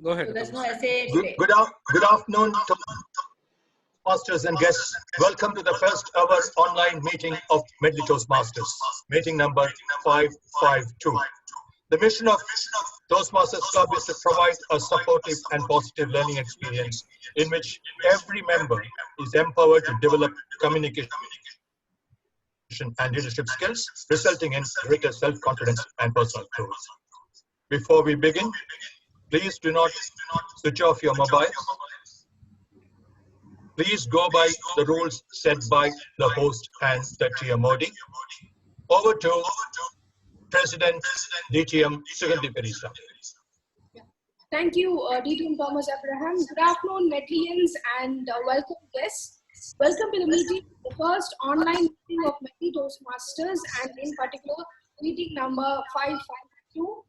Go ahead. So there's no essay today. Good afternoon to Toastmasters and guests. Welcome to the first ever online meeting of Medley Toastmasters, meeting number 552. The mission of Toastmasters Club is to provide a supportive and positive learning experience in which every member is empowered to develop communication and leadership skills, resulting in greater self-confidence and personal growth. Before we begin, please do not switch off your mobile. Please go by the rules set by the host and the TMOD. Over to President DTM Sugandhi Perisa. Thank you, DTM Thomas Abraham. Good afternoon, Medleyans, and welcome guests. Welcome to the meeting, the first online meeting of Medley Toastmasters, and in particular, meeting number 552.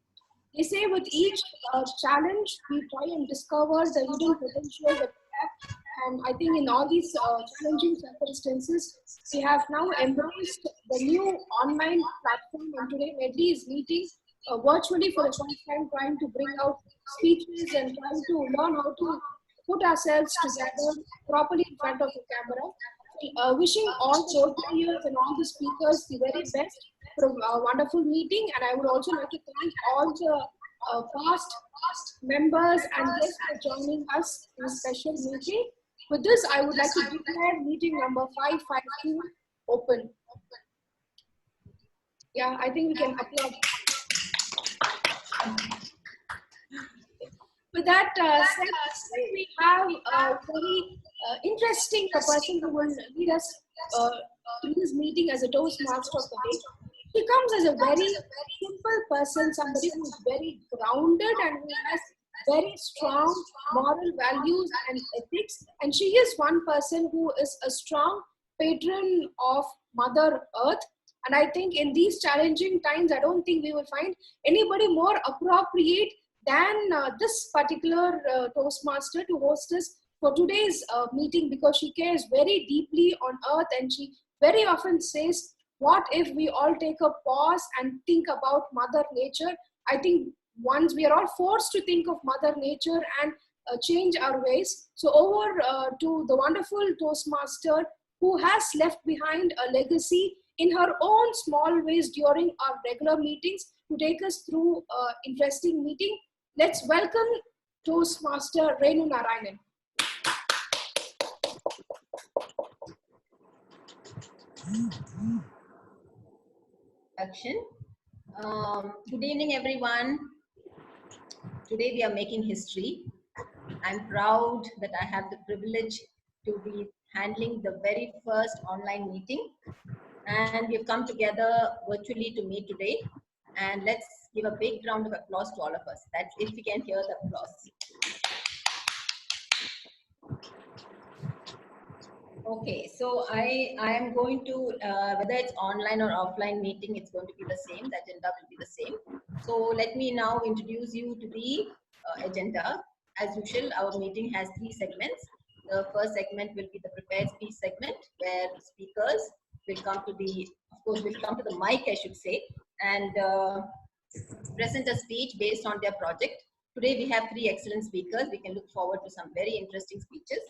They say with each challenge, we try and discover the hidden potential that we have. And I think in all these challenging circumstances, we have now embraced the new online platform. And today, Medley is meeting virtually for the first time, trying to bring out speeches and trying to learn how to put ourselves together properly in front of the camera. Wishing all the rotarians and all the speakers the very best for a wonderful meeting, and I would also like to thank all the past members and guests for joining us in a special meeting. With this, I would like to declare meeting number 552 open. Yeah, I think we can applaud. With that said, we have a very interesting person who will lead us through this meeting as a Toastmaster of the day. She comes as a very simple person, somebody who is very grounded and who has very strong moral values and ethics. And she is one person who is a strong patron of Mother Earth. And I think in these challenging times, I don't think we will find anybody more appropriate than this particular Toastmaster to host us for today's meeting, because she cares very deeply on Earth, and she very often says, what if we all take a pause and think about Mother Nature? I think once we are all forced to think of Mother Nature and change our ways. So over to the wonderful Toastmaster who has left behind a legacy in her own small ways during our regular meetings to take us through an interesting meeting. Let's welcome Toastmaster Renu Narayanan. Action. Good evening, everyone. Today we are making history. I'm proud that I have the privilege to be handling the very first online meeting, and we've come together virtually to meet today. And let's give a big round of applause to all of us. That's if we can hear the applause. Okay, so I am going to, whether it's online or offline meeting, it's going to be the same. The agenda will be the same. So let me now introduce you to the agenda. As usual, our meeting has 3 segments. The first segment will be the prepared speech segment, where speakers will come to the, of course, will come to the mic, I should say, and present a speech based on their project. Today we have 3 excellent speakers. We can look forward to some very interesting speeches.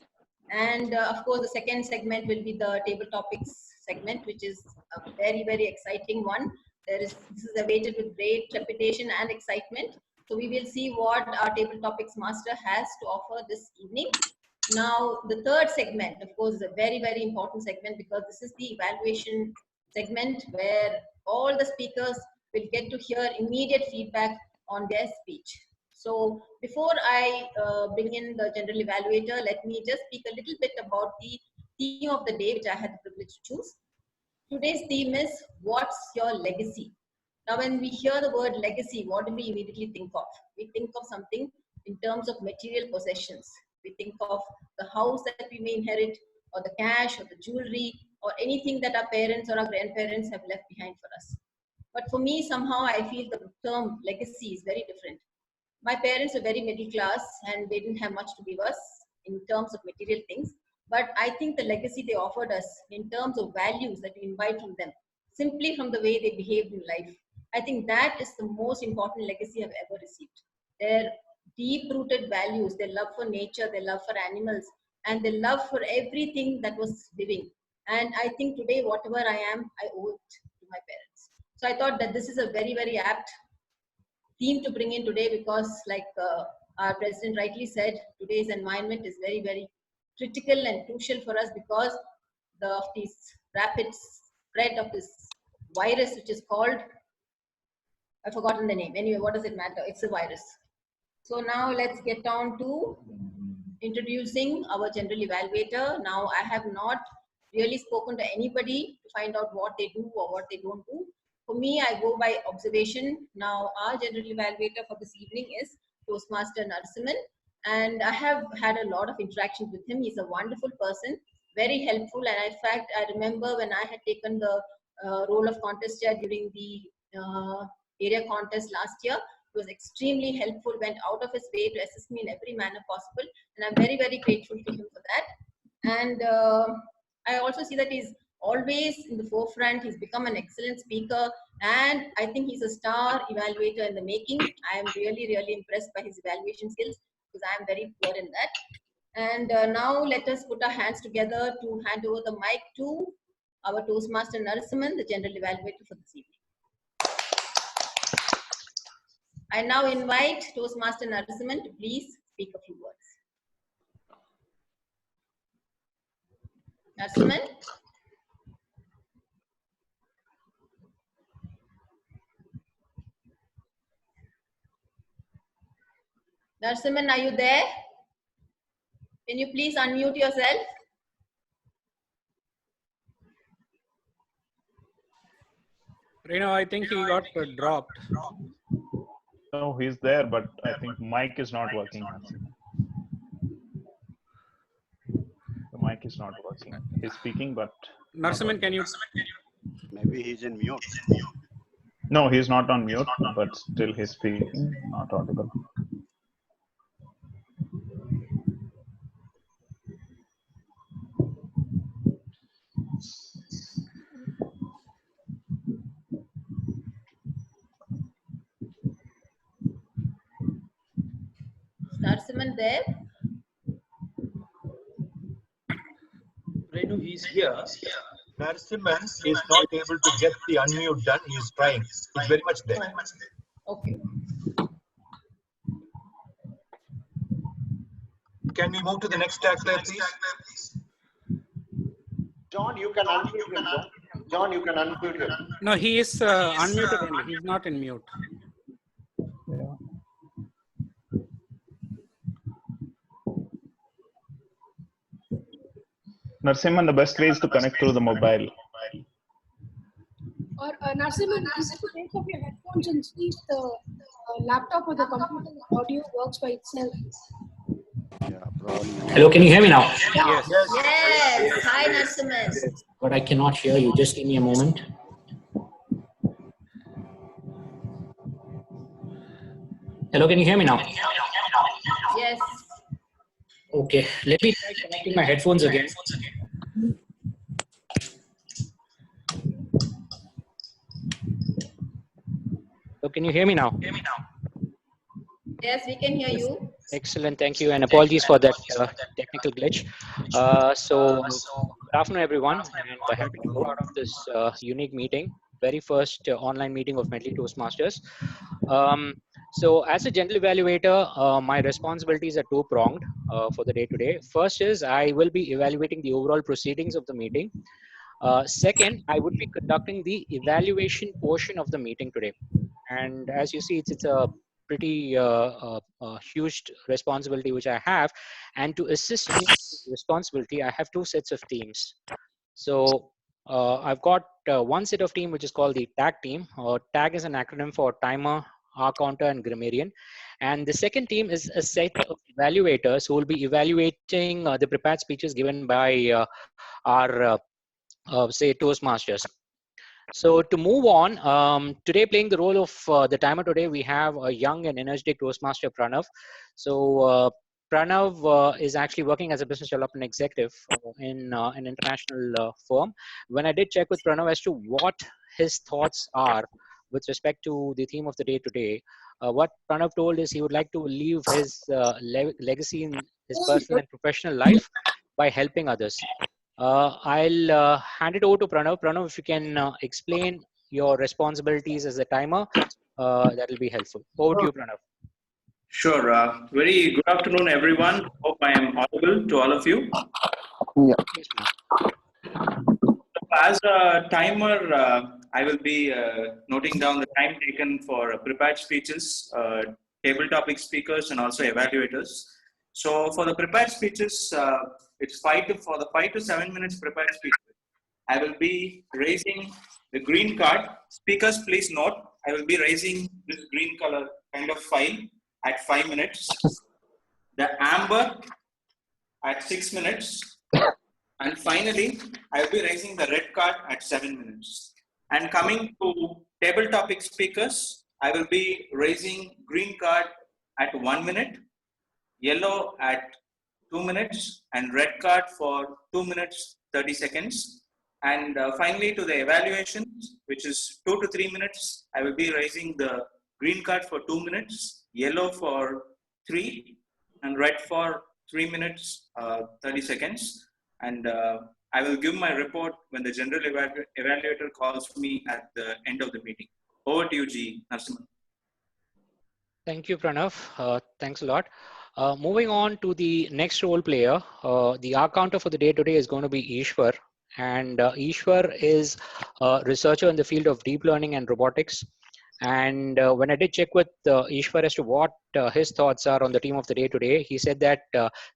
And of course, the second segment will be the table topics segment, which is a very, very exciting one. This is awaited with great trepidation and excitement. So we will see what our table topics master has to offer this evening. Now, the third segment, of course, is a very, very important segment, because this is the evaluation segment where all the speakers will get to hear immediate feedback on their speech. So before I bring in the general evaluator, let me just speak a little bit about the theme of the day, which I had the privilege to choose. Today's theme is, what's your legacy? Now, when we hear the word legacy, what do we immediately think of? We think of something in terms of material possessions. We think of the house that we may inherit, or the cash, or the jewelry, or anything that our parents or our grandparents have left behind for us. But for me, somehow I feel the term legacy is very different. My parents were very middle class and they didn't have much to give us in terms of material things. But I think the legacy they offered us in terms of values that we invite from them, simply from the way they behaved in life, I think that is the most important legacy I've ever received. Their deep-rooted values, their love for nature, their love for animals, and their love for everything that was living. And I think today, whatever I am, I owe it to my parents. So I thought that this is a very, very apt theme to bring in today, because like our president rightly said, today's environment is very, very critical and crucial for us, because of this rapid spread of this virus, which is called, I've forgotten the name. Anyway, what does it matter? It's a virus. So now let's get down to introducing our general evaluator. Now, I have not really spoken to anybody to find out what they do or what they don't do. For me, I go by observation. Now, our general evaluator for this evening is Toastmaster Narasimhan, and I have had a lot of interactions with him. He's a wonderful person, very helpful, and in fact, I remember when I had taken the role of contest chair during the area contest last year, he was extremely helpful, went out of his way to assist me in every manner possible, and I'm very, very grateful to him for that. And I also see that he's always in the forefront. He's become an excellent speaker, and I think he's a star evaluator in the making. I am really, really impressed by his evaluation skills, because I am very poor in that. And now let us put our hands together to hand over the mic to our Toastmaster Narasimhan, the general evaluator for this evening. I now invite Toastmaster Narasimhan to please speak a few words. Narasimhan? Narasimhan, are you there? Can you please unmute yourself? Reno, I think he got dropped. No, he's there, but I think mic is not working. The mic is not working. He's speaking, but Narasimhan, can you? Maybe he's in mute. no, he's not on mute, but still he's speaking, not audible. Narasimhan there? Renu, he's here. Narasimhan is not able to get the unmute done. He is trying. It's very much there. Okay. Can we move to the next tag player, please? John, you can unmute him. John, you can unmute him. No, he is unmuted only. He's not in mute. Yeah. Narasimhan, the best way is to connect through the mobile. Or Narasimhan, you have to take off your headphones and see if the laptop or the computer audio works by itself. Yeah, probably. Hello, can you hear me now? Yes. Yes. Hi, Narasimhan. But I cannot hear you. Just give me a moment. Hello, can you hear me now? Yes. Okay, let me try connecting my headphones again. So can you hear me now? Yes, we can hear you. Excellent, thank you, and apologies for that technical glitch. So good afternoon, everyone, and happy to be part of this unique meeting, very first online meeting of Medley Toastmasters. So as a general evaluator, my responsibilities are two-pronged for the day today. First is I will be evaluating the overall proceedings of the meeting. Second, I would be conducting the evaluation portion of the meeting today. And as you see, it's a pretty huge responsibility which I have. And to assist me in this responsibility, I have two sets of teams. So I've got one set of team which is called the TAG team. TAG is an acronym for Timer, R-Counter, and Grammarian. And the second team is a set of evaluators who will be evaluating the prepared speeches given by our, say, Toastmasters. So to move on, today playing the role of the timer today, we have a young and energetic Toastmaster, Pranav. So Pranav is actually working as a business development executive in an international firm. When I did check with Pranav as to what his thoughts are with respect to the theme of the day today, what Pranav told is he would like to leave his legacy in his personal and professional life by helping others. I'll hand it over to Pranav. Pranav, if you can explain your responsibilities as a timer, that will be helpful. Over to you, Pranav. Sure. Very good afternoon, everyone. Hope I am audible to all of you. Yes, Pranav. As a timer, I will be noting down the time taken for prepared speeches, table topic speakers, and also evaluators. So for the prepared speeches, it's for the 5 to 7 minutes prepared speech. I will be raising the green card. Speakers, please note, I will be raising this green color kind of file at 5 minutes. The amber at 6 minutes. And finally, I will be raising the red card at 7 minutes. And coming to table topic speakers, I will be raising green card at 1 minute, yellow at 2 minutes, and red card for 2 minutes, 30 seconds. And finally, to the evaluations, which is 2 to 3 minutes, I will be raising the green card for 2 minutes, yellow for 3, and red for 3 minutes, 30 seconds. And I will give my report when the general evaluator calls me at the end of the meeting. Over to you, G. Narasimhan. Thank you, Pranav. Thanks a lot. Moving on to the next role player, the R counter for the day today is going to be Ishwar. And Ishwar is a researcher in the field of deep learning and robotics. And when I did check with Ishwar as to what his thoughts are on the team of the day today, he said that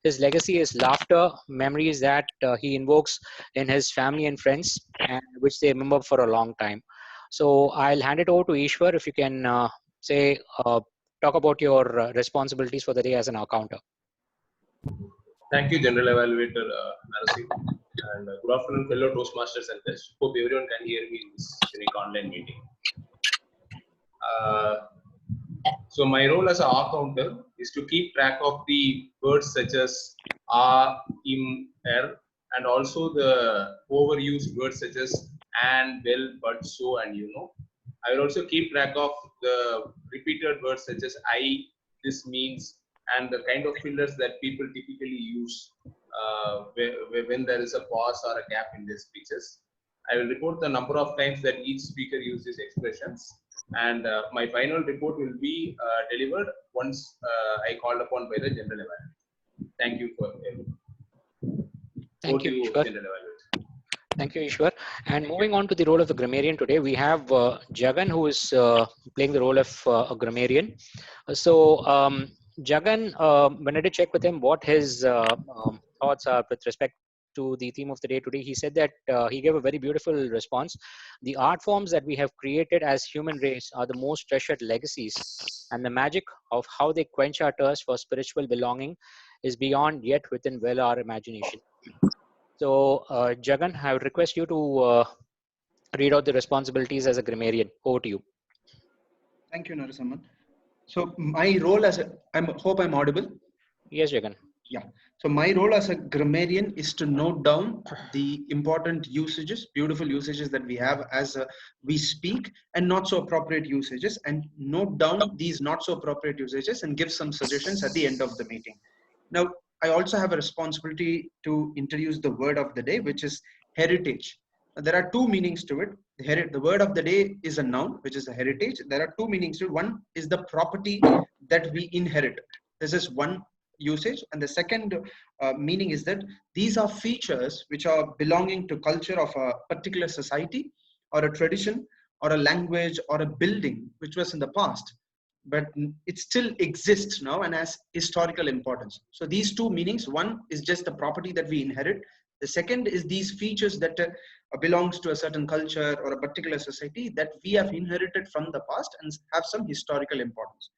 his legacy is laughter, memories that he invokes in his family and friends, and which they remember for a long time. So I'll hand it over to Ishwar if you can talk about your responsibilities for the day as an accountant. Thank you, General Evaluator Narasimhan, and good afternoon, fellow Toastmasters and guests. Hope everyone can hear me in this unique online meeting. So my role as an accountant is to keep track of the words such as im, er, and also the overused words such as and, well, but, so, and you know. I will also keep track of the repeated words such as I, this means, and the kind of fillers that people typically use when there is a pause or a gap in their speeches. I will report the number of times that each speaker uses expressions, and my final report will be delivered once I called upon by the general evaluator. Thank you for everyone. Thank you, Ishwar. Thank you, Ishwar. And moving on to the role of the grammarian today, we have Jagan, who is playing the role of a grammarian. So Jagan, when I did check with him what his thoughts are with respect to the theme of the day today, he said that he gave a very beautiful response. The art forms that we have created as human race are the most treasured legacies, and the magic of how they quench our thirst for spiritual belonging is beyond yet within well our imagination. So Jagan, I would request you to read out the responsibilities as a grammarian. Over to you. Thank you, Narasimhan. So my role as hope I'm audible. Yes, Jagan. Yeah. So my role as a grammarian is to note down the important usages, beautiful usages that we have as we speak, and not so appropriate usages, and note down these not so appropriate usages and give some suggestions at the end of the meeting. Now, I also have a responsibility to introduce the word of the day, which is heritage. There are two meanings to it. The word of the day is a noun, which is a heritage. There are two meanings to it. One is the property that we inherit. This is one usage, and the second meaning is that these are features which are belonging to culture of a particular society or a tradition or a language or a building which was in the past, but it still exists now and has historical importance. So these two meanings, one is just the property that we inherit. The second is these features that belongs to a certain culture or a particular society that we have inherited from the past and have some historical importance.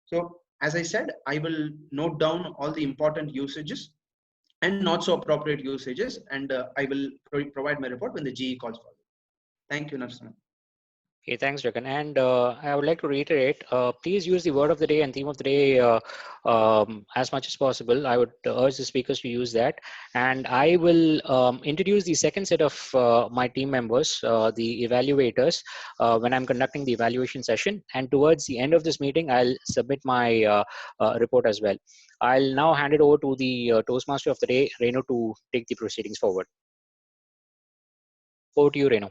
So as I said, I will note down all the important usages and not so appropriate usages, and I will provide my report when the GE calls for it. Thank you, Narasimhan. Okay, thanks, Dragan. And I would like to reiterate, please use the word of the day and theme of the day as much as possible. I would urge the speakers to use that. And I will introduce the second set of my team members, the evaluators, when I'm conducting the evaluation session. And towards the end of this meeting, I'll submit my report as well. I'll now hand it over to the Toastmaster of the day, Renu, to take the proceedings forward. Over to you, Renu.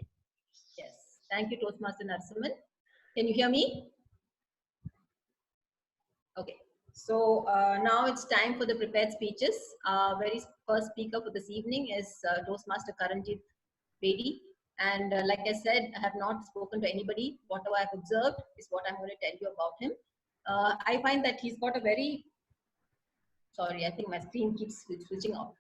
Yes. Thank you, Toastmaster Narasimhan. Can you hear me? Okay. So now it's time for the prepared speeches. Very first speaker for this evening is Toastmaster Karanjit Bedi. And like I said, I have not spoken to anybody. Whatever I've observed is what I'm going to tell you about him. I find that he's got a very, sorry, I think my screen keeps switching off.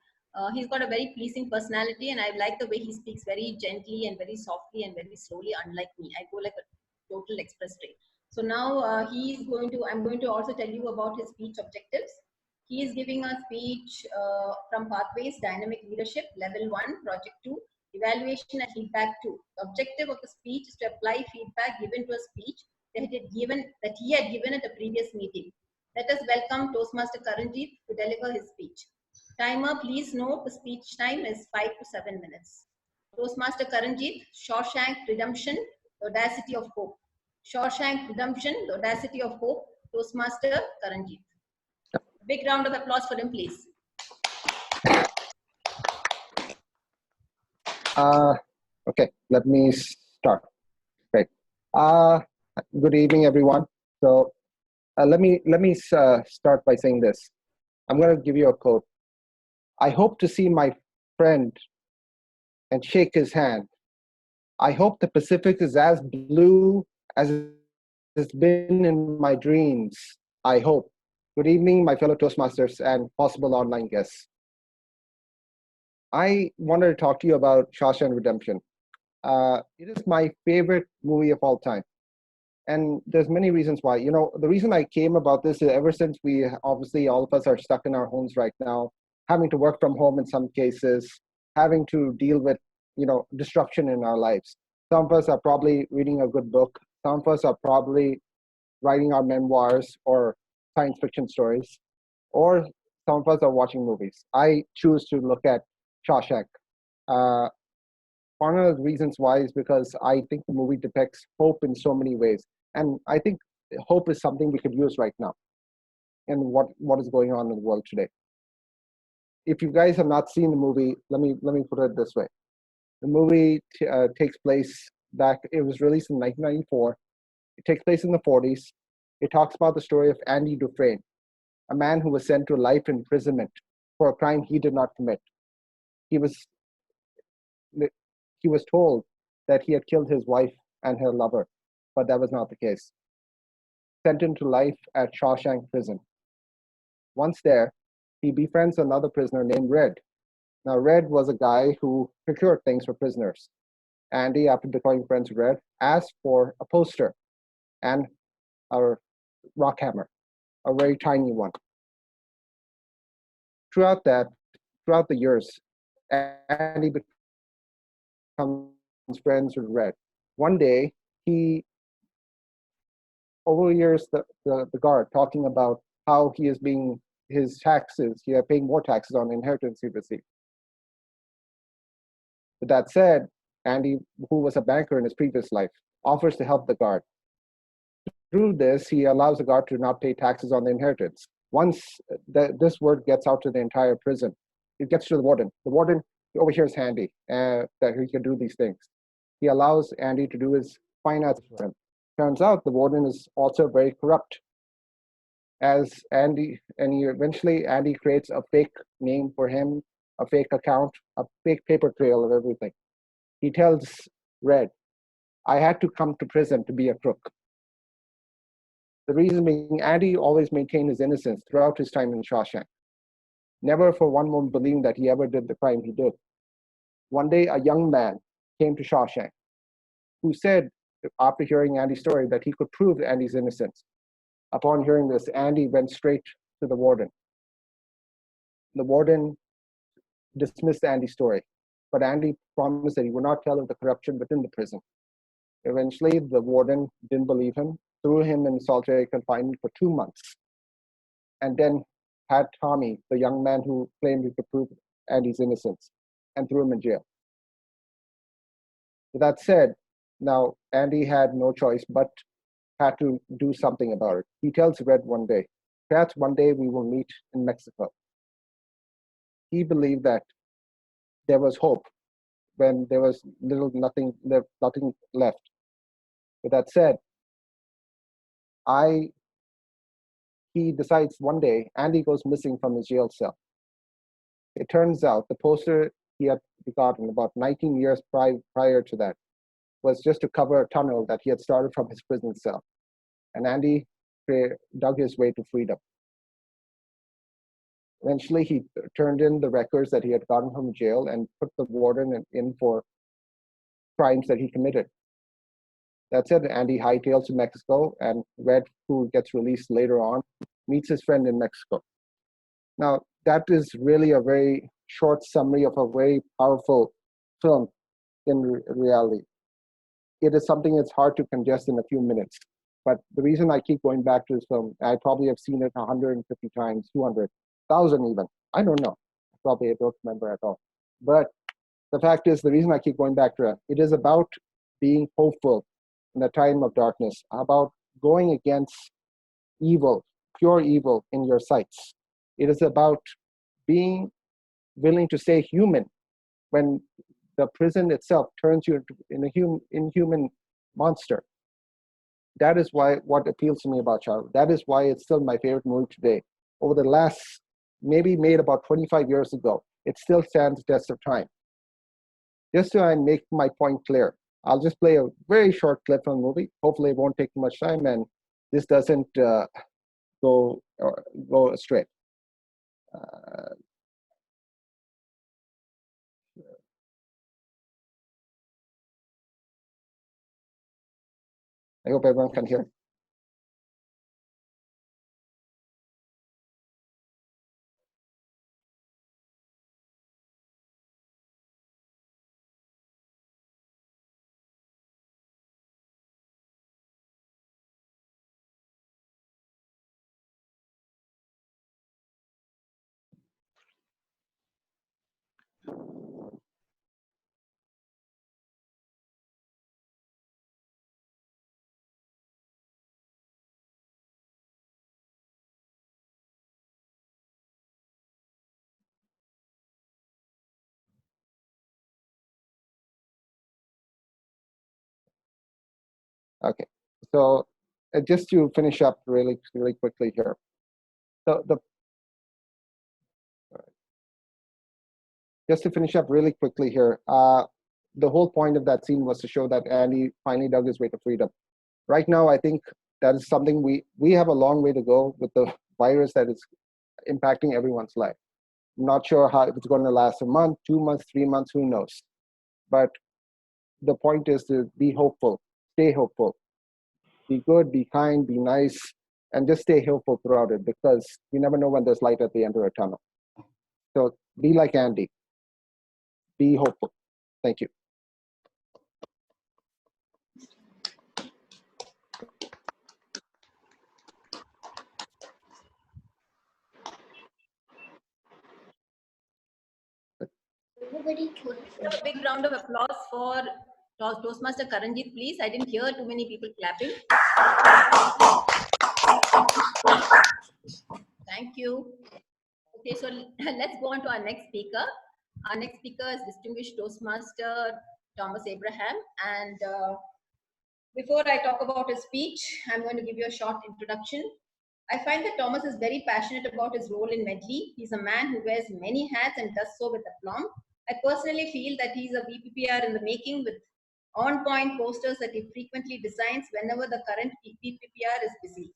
He's got a very pleasing personality, and I like the way he speaks very gently and very softly and very slowly, unlike me. I go like a total express train. So now I'm going to also tell you about his speech objectives. He is giving a speech from Pathways, Dynamic Leadership, Level 1, Project 2, Evaluation and Feedback 2. The objective of the speech is to apply feedback given to a speech that he had given at a previous meeting. Let us welcome Toastmaster Karanjit to deliver his speech. Timer, please note the speech time is 5 to 7 minutes. Toastmaster Karanjit, Shawshank Redemption, the Audacity of Hope. Shawshank Redemption, the Audacity of Hope, Toastmaster Karanjit. A big round of applause for him, please. Okay, let me start. Great. Good evening, everyone. So let me start by saying this. I'm going to give you a quote. I hope to see my friend and shake his hand. I hope the Pacific is as blue as it's been in my dreams. I hope. Good evening, my fellow Toastmasters and possible online guests. I wanted to talk to you about Shawshank Redemption. It is my favorite movie of all time. And there's many reasons why. You know, the reason I came about this is ever since we, obviously, all of us are stuck in our homes right now, having to work from home in some cases, having to deal with, you know, disruption in our lives. Some of us are probably reading a good book. Some of us are probably writing our memoirs or science fiction stories. Or some of us are watching movies. I choose to look at Shawshank. One of the reasons why is because I think the movie depicts hope in so many ways. And I think hope is something we could use right now in what is going on in the world today. If you guys have not seen the movie, let me put it this way. The movie takes place back, it was released in 1994. It takes place in the 40s. It talks about the story of Andy Dufresne, a man who was sent to life imprisonment for a crime he did not commit. He was told that he had killed his wife and her lover, but that was not the case. Sentenced to life at Shawshank Prison. Once there, he befriends another prisoner named Red. Now, Red was a guy who procured things for prisoners. Andy, after becoming friends with Red, asked for a poster and a rock hammer, a very tiny one. Throughout the years, Andy becomes friends with Red. One day, he overhears the guard talking about how he is being his taxes, he is paying more taxes on the inheritance he received. With that said, Andy, who was a banker in his previous life, offers to help the guard. Through this, he allows the guard to not pay taxes on the inheritance. Once this word gets out to the entire prison, it gets to the warden. The warden overhears Andy that he can do these things. He allows Andy to do his finances for him. Turns out the warden is also very corrupt. Eventually Andy creates a fake name for him, a fake account, a fake paper trail of everything. He tells Red, I had to come to prison to be a crook. The reason being, Andy always maintained his innocence throughout his time in Shawshank, never for one moment believing that he ever did the crime he did. One day, a young man came to Shawshank who said, after hearing Andy's story, that he could prove Andy's innocence. Upon hearing this, Andy went straight to the warden. The warden dismissed Andy's story, but Andy promised that he would not tell of the corruption within the prison. Eventually, the warden didn't believe him, threw him in solitary confinement for 2 months, and then had Tommy, the young man who claimed he could prove Andy's innocence, and threw him in jail. With that said, now Andy had no choice but had to do something about it. He tells Red one day, perhaps one day we will meet in Mexico. He believed that there was hope when there was nothing left. With that said, he decides one day Andy goes missing from his jail cell. It turns out the poster he had gotten about 19 years prior to that was just to cover a tunnel that he had started from his prison cell. And Andy dug his way to freedom. Eventually, he turned in the records that he had gotten from jail and put the warden in for crimes that he committed. That's it. Andy hightails to Mexico, and Red, who gets released later on, meets his friend in Mexico. Now, that is really a very short summary of a very powerful film in reality. It is something that's hard to congest in a few minutes. But the reason I keep going back to this film, I probably have seen it 150 times, 200, 1,000 even. I don't know. I don't remember at all. But the fact is, the reason I keep going back to it is about being hopeful in a time of darkness, about going against evil, pure evil in your sights. It is about being willing to stay human when the prison itself turns you into an inhuman monster. That is what appeals to me about childhood. That is why it's still my favorite movie today. Over the last, maybe made about 25 years ago, it still stands the test of time. Just to make my point clear, I'll just play a very short clip from the movie. Hopefully it won't take too much time and this doesn't go astray. I hope everyone can hear. Okay, so just to finish up really quickly here. Just to finish up really quickly here, the whole point of that scene was to show that Andy finally dug his way to freedom. Right now, I think that is something we have a long way to go with the virus that is impacting everyone's life. I'm not sure if it's going to last a month, 2 months, 3 months, who knows. But the point is to be hopeful, stay hopeful, be good, be kind, be nice, and just stay hopeful throughout it because you never know when there's light at the end of a tunnel. So be like Andy, be hopeful. Thank you. A big round of applause for Toastmaster Karanjit, please. I didn't hear too many people clapping. Thank you. Okay, so let's go on to our next speaker. Our next speaker is distinguished Toastmaster Thomas Abraham. And before I talk about his speech, I'm going to give you a short introduction. I find that Thomas is very passionate about his role in Medley. He's a man who wears many hats and does so with aplomb. I personally feel that he's a BPPR in the making with on-point posters that he frequently designs whenever the current BPPR is busy.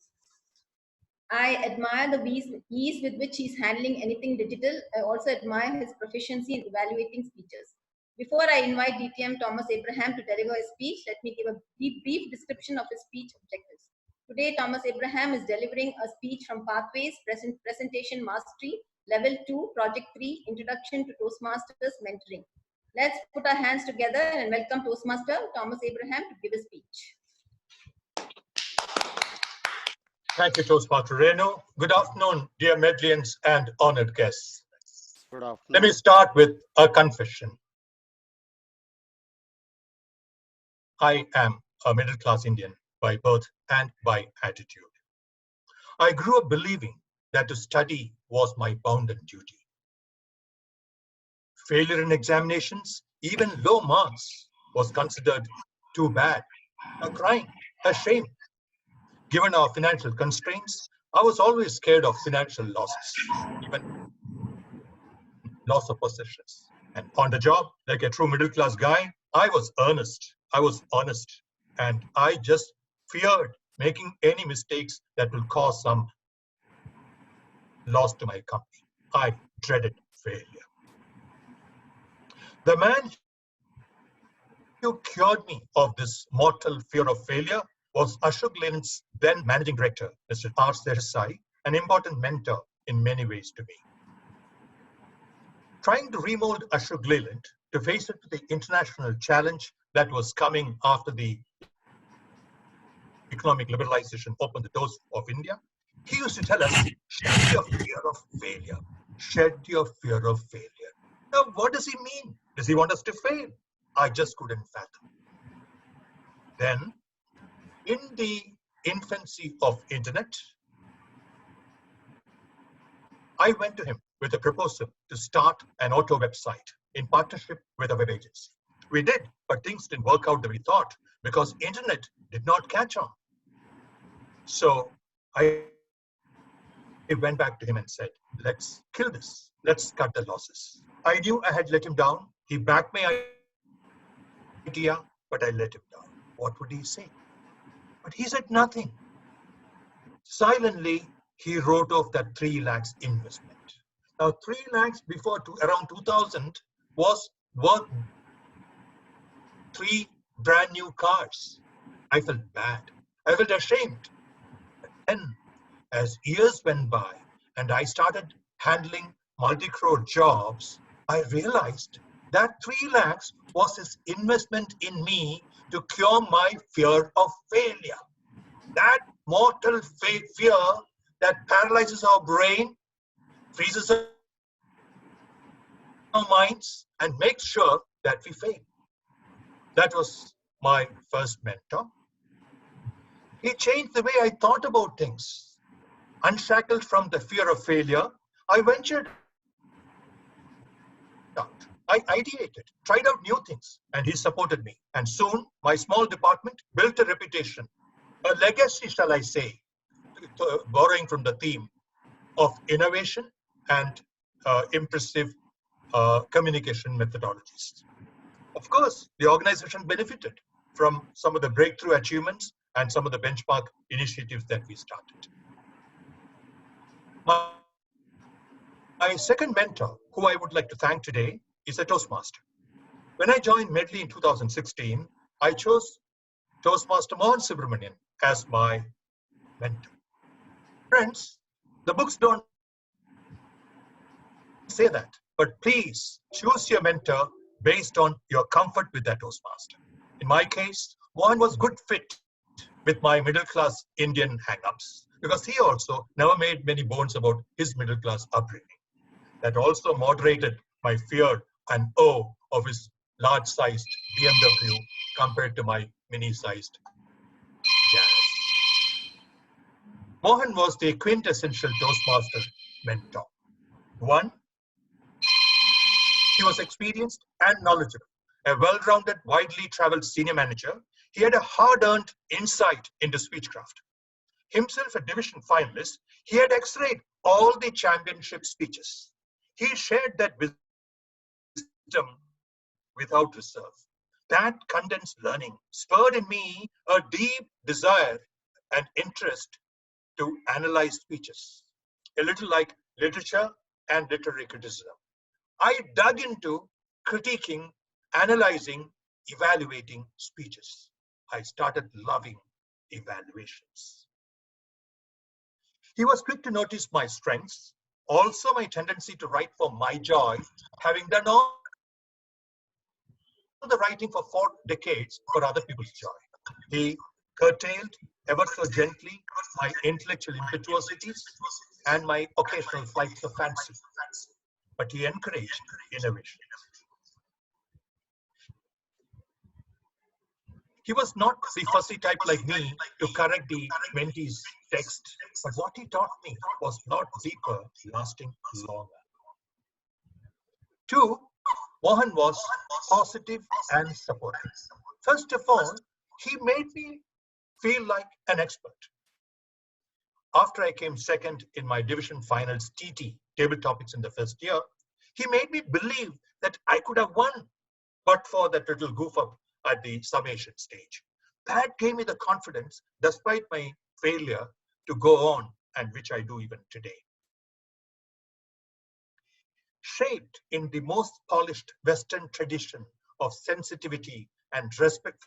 I admire the ease with which he's handling anything digital. I also admire his proficiency in evaluating speeches. Before I invite DTM Thomas Abraham to deliver his speech, let me give a brief description of his speech objectives. Today, Thomas Abraham is delivering a speech from Pathways, Presentation Mastery, Level 2, Project 3, Introduction to Toastmasters Mentoring. Let's put our hands together and welcome Toastmaster Thomas Abraham to give a speech. Thank you, Toastmaster Renu. Good afternoon, dear Medlians and honored guests. Good afternoon. Let me start with a confession. I am a middle-class Indian by birth and by attitude. I grew up believing that to study was my bounden duty. Failure in examinations, even low marks, was considered too bad, a crime, a shame. Given our financial constraints, I was always scared of financial losses, even loss of possessions. And on the job, like a true middle-class guy, I was earnest, I was honest, and I just feared making any mistakes that will cause some loss to my company. I dreaded failure. The man who cured me of this mortal fear of failure was Ashok Leyland's then managing director, Mr. R. Desai, an important mentor in many ways to me. Trying to remold Ashok Leyland to face it with the international challenge that was coming after the economic liberalization opened the doors of India, he used to tell us, shed your fear of failure. Shed your fear of failure. Now, what does he mean? Does he want us to fail? I just couldn't fathom. Then, in the infancy of internet, I went to him with a proposal to start an auto website in partnership with a web agency. We did, but things didn't work out the way we thought because internet did not catch on. So I went back to him and said, let's kill this. Let's cut the losses. I knew I had let him down. He backed my idea, but I let him down. What would he say? But he said nothing. Silently, he wrote off that 3 lakhs investment. Now, 3 lakhs before around 2000 was worth 3 brand new cars. I felt bad. I felt ashamed. Then, as years went by and I started handling multi-crore jobs, I realized that 3 lakhs was his investment in me to cure my fear of failure. That mortal fear that paralyzes our brain, freezes our minds, and makes sure that we fail. That was my first mentor. He changed the way I thought about things. Unshackled from the fear of failure, I ventured out. I ideated, tried out new things, and he supported me. And soon, my small department built a reputation, a legacy, shall I say, borrowing from the theme of innovation and impressive communication methodologies. Of course, the organization benefited from some of the breakthrough achievements and some of the benchmark initiatives that we started. My second mentor, who I would like to thank today, is a Toastmaster. When I joined Medley in 2016, I chose Toastmaster Mohan Subramanian as my mentor. Friends, the books don't say that, but please choose your mentor based on your comfort with that Toastmaster. In my case, Mohan was good fit with my middle-class Indian hang-ups because he also never made many bones about his middle-class upbringing. That also moderated my fear and awe of his large-sized BMW compared to my mini-sized Jazz. Mohan was the quintessential Toastmaster mentor. One, he was experienced and knowledgeable, a well-rounded, widely traveled senior manager. He had a hard-earned insight into speechcraft. Himself a division finalist, he had x-rayed all the championship speeches. He shared that wisdom without reserve. That condensed learning spurred in me a deep desire and interest to analyze speeches, a little like literature and literary criticism. I dug into critiquing, analyzing, evaluating speeches. I started loving evaluations. He was quick to notice my strengths, also my tendency to write for my joy, having done all the writing for 4 decades for other people's joy. He curtailed ever so gently my intellectual impetuosities and my occasional flights of fancy, but he encouraged innovation. He was not the fussy type like me to correct the mentee's text, but what he taught me was a lot deeper, lasting longer. 2, Mohan was positive and supportive. First of all, he made me feel like an expert. After I came second in my division finals TT, table topics in the first year, he made me believe that I could have won, but for that little goof up at the summation stage. That gave me the confidence, despite my failure, to go on, and which I do even today. Shaped in the most polished Western tradition of sensitivity and respect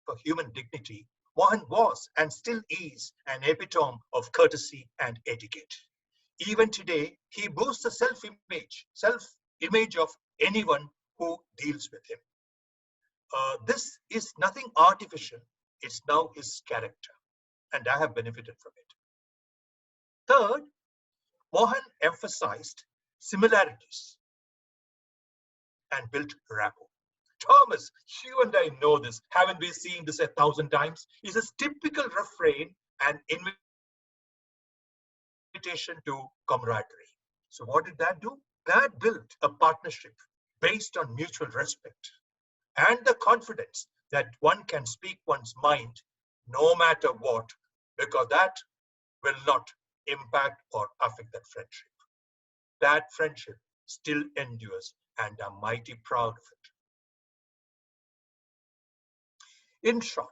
for human dignity, Mohan was and still is an epitome of courtesy and etiquette. Even today, he boosts the self-image of anyone who deals with him. This is nothing artificial. It's now his character, and I have benefited from it. Third, Mohan emphasized similarities and built rapport. Thomas, you and I know this. Haven't we seen this 1,000 times? It's a typical refrain and invitation to camaraderie. So what did that do? That built a partnership based on mutual respect and the confidence that one can speak one's mind no matter what, because that will not impact or affect that friendship. That friendship still endures, and I'm mighty proud of it. In short,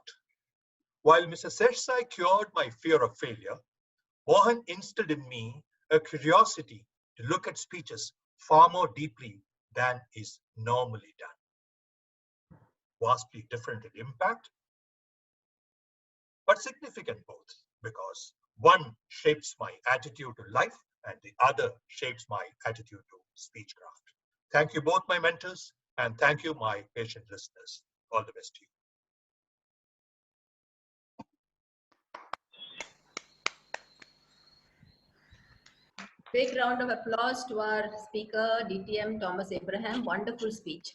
while Mr. Seshai cured my fear of failure, Mohan instilled in me a curiosity to look at speeches far more deeply than is normally done. Vastly different in impact, but significant both, because one shapes my attitude to life and the other shapes my attitude to speechcraft. Thank you both, my mentors, and thank you, my patient listeners. All the best to you. Big round of applause to our speaker, DTM Thomas Abraham. Wonderful speech.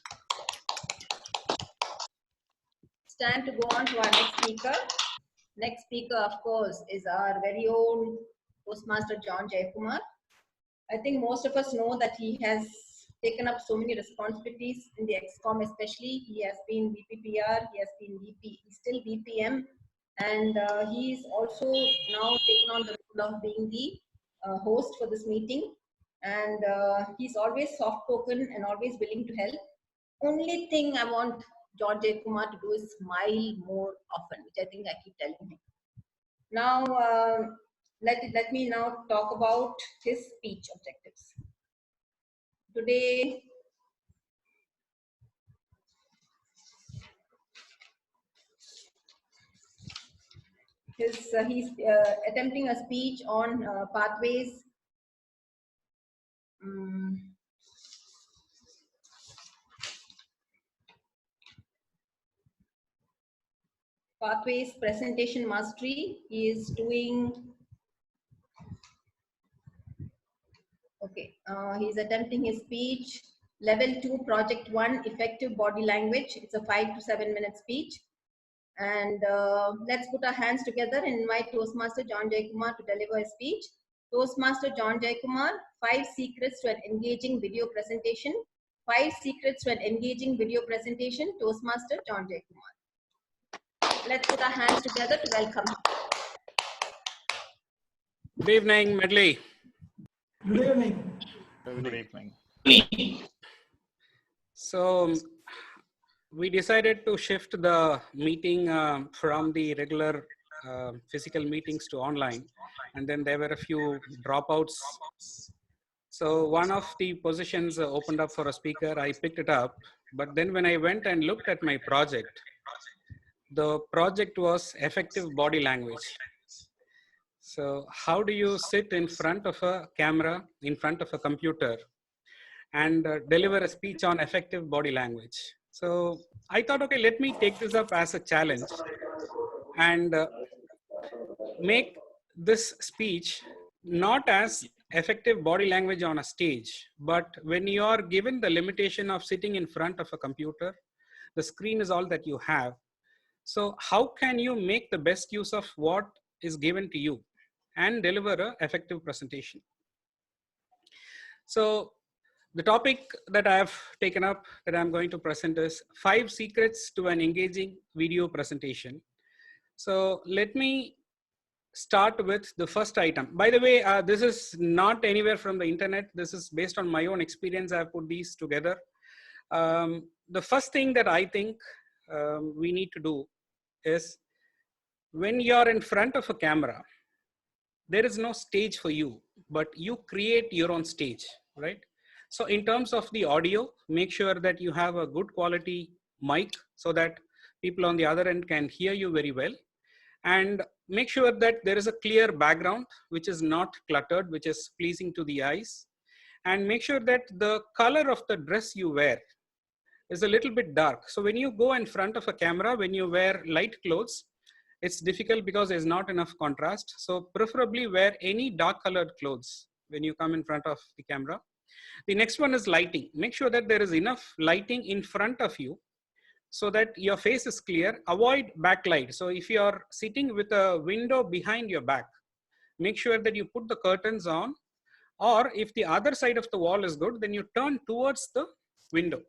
Stand to go on to our next speaker. Next speaker, of course, is our very own Toastmaster John Jayakumar. I think most of us know that he has taken up so many responsibilities in the XCOM especially. He has been VPPR, he has been VP, he's still VPM, and he's also now taken on the role of being the host for this meeting. And he's always soft-spoken and always willing to help. Only thing I want John Jayakumar to do is smile more often, which I think I keep telling him. Now, let me now talk about his speech objectives. Today, he's attempting a speech on pathways. Pathways presentation mastery. He is doing. Okay, he's attempting his speech. Level 2, Project 1, Effective Body Language. It's a 5 to 7 minute speech. And let's put our hands together and invite Toastmaster John Jayakumar to deliver his speech. Toastmaster John Jayakumar, 5 secrets to an engaging video presentation. 5 secrets to an engaging video presentation. Toastmaster John Jayakumar. Let's put our hands together to welcome him. Good evening, Medley. Good evening. Good evening. So we decided to shift the meeting from the regular physical meetings to online, and then there were a few dropouts. So one of the positions opened up for a speaker. I picked it up, but then when I went and looked at my project, the project was effective body language. So how do you sit in front of a camera, in front of a computer, and deliver a speech on effective body language. So I thought, okay, let me take this up as a challenge and make this speech not as effective body language on a stage, but when you are given the limitation of sitting in front of a computer, the screen is all that you have. So how can you make the best use of what is given to you and deliver an effective presentation? So the topic that I have taken up that I'm going to present is 5 secrets to an engaging video presentation. So let me start with the first item. By the way, this is not anywhere from the internet. This is based on my own experience. I've put these together. The first thing that I think we need to do is, when you're in front of a camera, there is no stage for you, but you create your own stage, right? So in terms of the audio, make sure that you have a good quality mic so that people on the other end can hear you very well. And make sure that there is a clear background, which is not cluttered, which is pleasing to the eyes. And make sure that the color of the dress you wear is a little bit dark. So when you go in front of a camera, when you wear light clothes, it's difficult because there's not enough contrast. So preferably wear any dark colored clothes when you come in front of the camera. The next one is lighting. Make sure that there is enough lighting in front of you so that your face is clear. Avoid backlight. So if you are sitting with a window behind your back, make sure that you put the curtains on, or if the other side of the wall is good, then you turn towards the window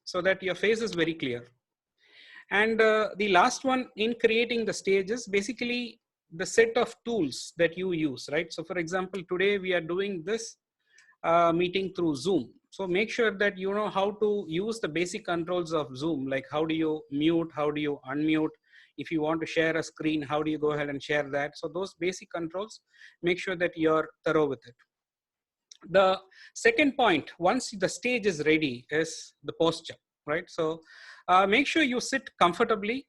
so that your face is very clear. And the last one in creating the stage is basically the set of tools that you use, right? So for example, today we are doing this meeting through Zoom. So make sure that you know how to use the basic controls of Zoom, like how do you mute, how do you unmute, if you want to share a screen, how do you go ahead and share that? So those basic controls, make sure that you're thorough with it. The second point, once the stage is ready, is the posture, right? So make sure you sit comfortably,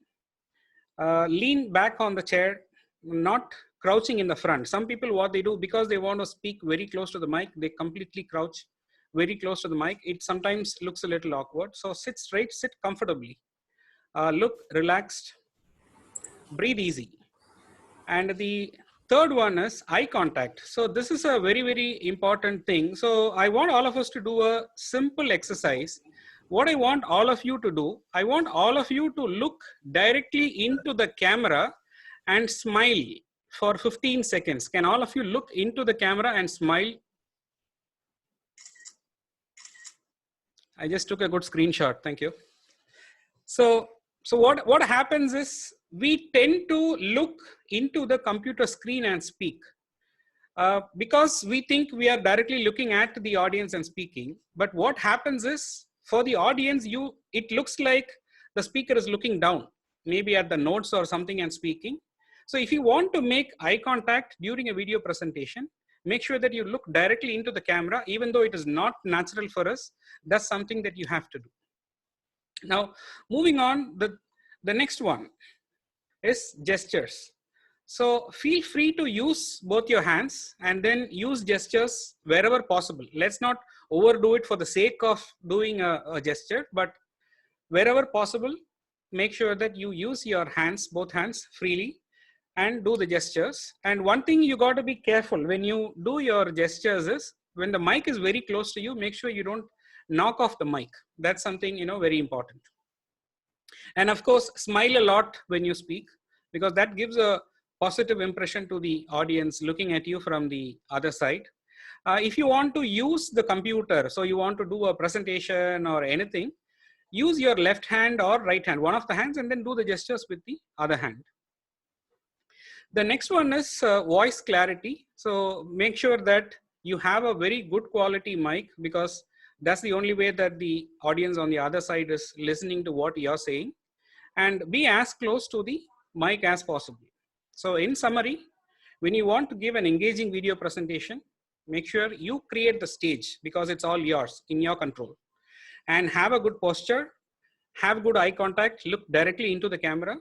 lean back on the chair, not crouching in the front. Some people, what they do, because they want to speak very close to the mic, they completely crouch very close to the mic. It sometimes looks a little awkward. So sit straight, sit comfortably, look relaxed, breathe easy. And the third one is eye contact. So this is a very, very important thing. So I want all of us to do a simple exercise. What I want all of you to do, I want all of you to look directly into the camera and smile for 15 seconds. Can all of you look into the camera and smile? I just took a good screenshot. Thank you. So what happens is, we tend to look into the computer screen and speak because we think we are directly looking at the audience and speaking. But what happens is, for the audience, it looks like the speaker is looking down, maybe at the notes or something, and speaking. So if you want to make eye contact during a video presentation, make sure that you look directly into the camera, even though it is not natural for us. That's something that you have to do. Now, moving on, the next one is gestures. So feel free to use both your hands and then use gestures wherever possible. Let's not overdo it for the sake of doing a gesture, but wherever possible, make sure that you use your hands, both hands, freely and do the gestures. And one thing you got to be careful when you do your gestures is, when the mic is very close to you, make sure you don't knock off the mic. That's something, very important. And of course, smile a lot when you speak, because that gives a positive impression to the audience looking at you from the other side. If you want to use the computer, so you want to do a presentation or anything, use your left hand or right hand, one of the hands, and then do the gestures with the other hand. The next one is voice clarity. So make sure that you have a very good quality mic, because that's the only way that the audience on the other side is listening to what you're saying. And be as close to the mic as possible. So in summary, when you want to give an engaging video presentation, make sure you create the stage, because it's all yours, in your control. And have a good posture, have good eye contact, look directly into the camera,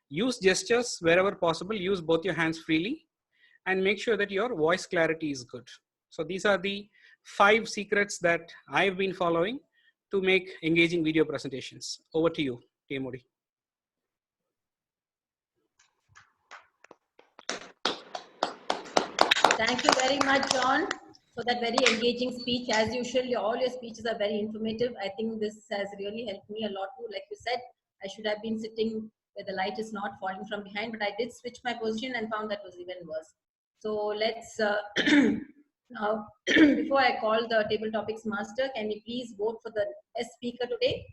use gestures wherever possible, use both your hands freely, and make sure that your voice clarity is good. So these are the 5 secrets that I've been following to make engaging video presentations. Over to you, Modi. Thank you very much, John, for that very engaging speech. As usual, all your speeches are very informative. I think this has really helped me a lot too. Like you said, I should have been sitting where the light is not falling from behind, but I did switch my position and found that was even worse. So let's, now, before I call the table topics master, can we please vote for the best speaker today?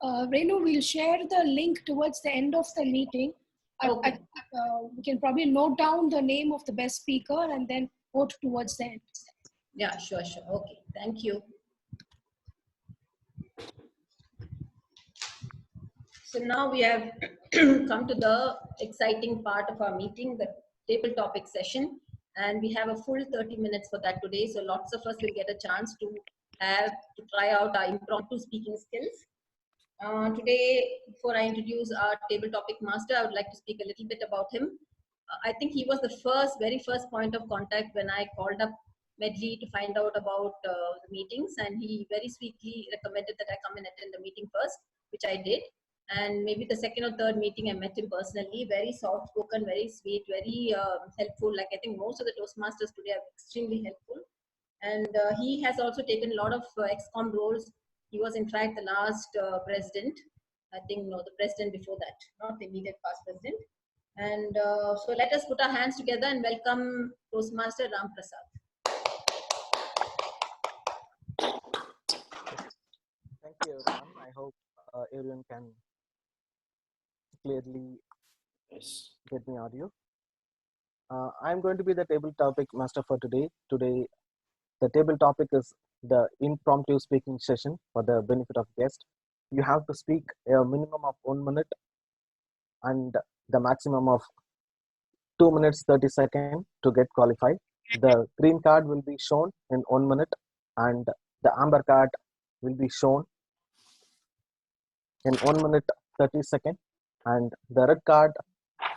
Renu, we'll share the link towards the end of the meeting. Okay. We can probably note down the name of the best speaker and then vote towards the end. Yeah, sure. Okay, thank you. So now we have come to the exciting part of our meeting, the table topic session. And we have a full 30 minutes for that today. So lots of us will get a chance to try out our impromptu speaking skills. Today, before I introduce our table topic master, I would like to speak a little bit about him. I think he was the very first point of contact when I called up Medley to find out about the meetings, and he very sweetly recommended that I come and attend the meeting first, which I did. And maybe the second or third meeting, I met him personally. Very soft-spoken, very sweet, very helpful. Like I think most of the Toastmasters today are extremely helpful. And he has also taken a lot of XCOM roles. He was in fact the last president. I think no, the president before that, not the immediate past president. And so let us put our hands together and welcome Toastmaster Ram Prasad. Thank you, everyone. I hope everyone can clearly get me audio. I'm going to be the table topic master for today. Today, the table topic is the impromptu speaking session for the benefit of guests. You have to speak a minimum of 1 minute and the maximum of 2 minutes 30 seconds to get qualified. The green card will be shown in 1 minute and the amber card will be shown in 1 minute 30 seconds, and the red card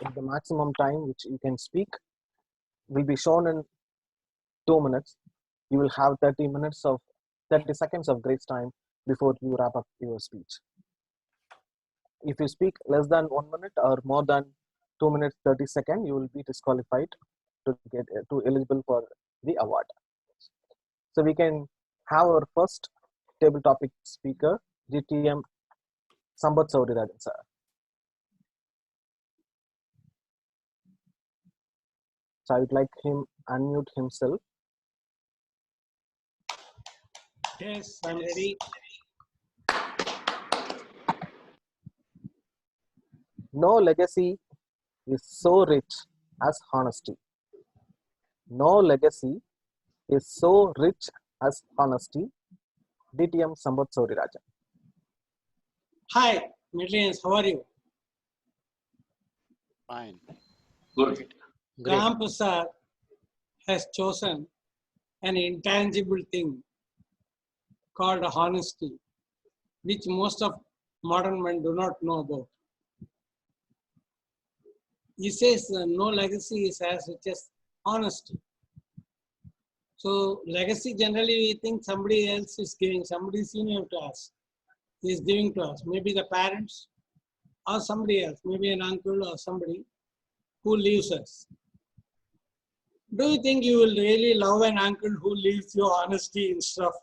is the maximum time which you can speak will be shown in 2 minutes. You will have 30 seconds of grace time before you wrap up your speech. If you speak less than 1 minute or more than 2 minutes 30 seconds, you will be disqualified to get eligible for the award. So we can have our first table topic speaker, GTM Sambat Saurirajan sir. So I would like him unmute himself. Yes, I'm ready. No legacy is so rich as honesty. No legacy is so rich as honesty. DTM Sambat Saurirajan. Hi, Millions, how are you? Fine. Good. Ram Prasad has chosen an intangible thing called honesty, which most of modern men do not know about. He says no legacy is as rich as honesty. So legacy generally we think somebody else is giving, somebody senior to us is giving to us, maybe the parents or somebody else, maybe an uncle or somebody who leaves us. Do you think you will really love an uncle who leaves you honesty instead of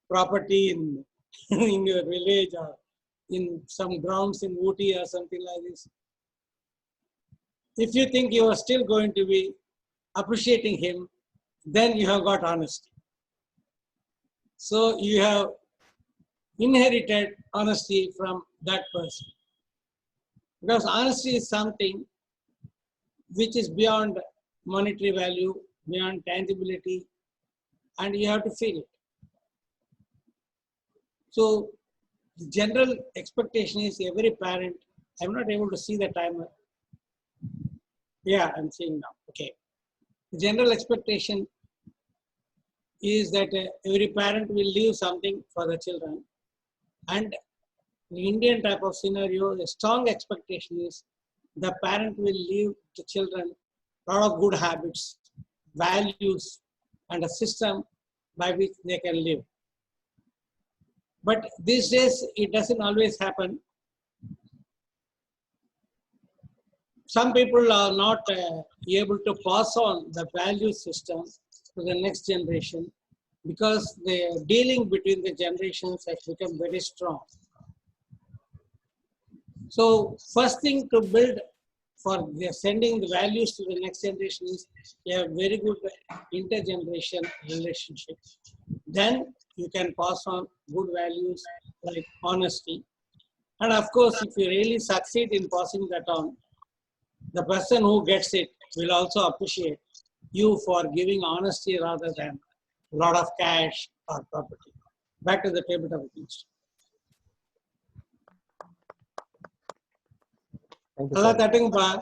property in, in your village or in some grounds in Ooty or something like this? If you think you are still going to be appreciating him, then you have got honesty. So you have inherited honesty from that person. Because honesty is something which is beyond monetary value, beyond tangibility, and you have to feel it. So the general expectation is every parent, I'm not able to see the timer. Yeah, I'm seeing now, okay. The general expectation is that every parent will leave something for the children, and the Indian type of scenario, the strong expectation is the parent will leave the children a lot of good habits, values, and a system by which they can live. But these days, it doesn't always happen. Some people are not able to pass on the value system to the next generation because the dealing between the generations has become very strong. So first thing to build for sending the values to the next generation is a very good intergeneration relationship. Then you can pass on good values like honesty. And of course, if you really succeed in passing that on, the person who gets it will also appreciate you for giving honesty rather than a lot of cash or property. Back to the table topic, please. Thank you, Hello, sir. cutting bar.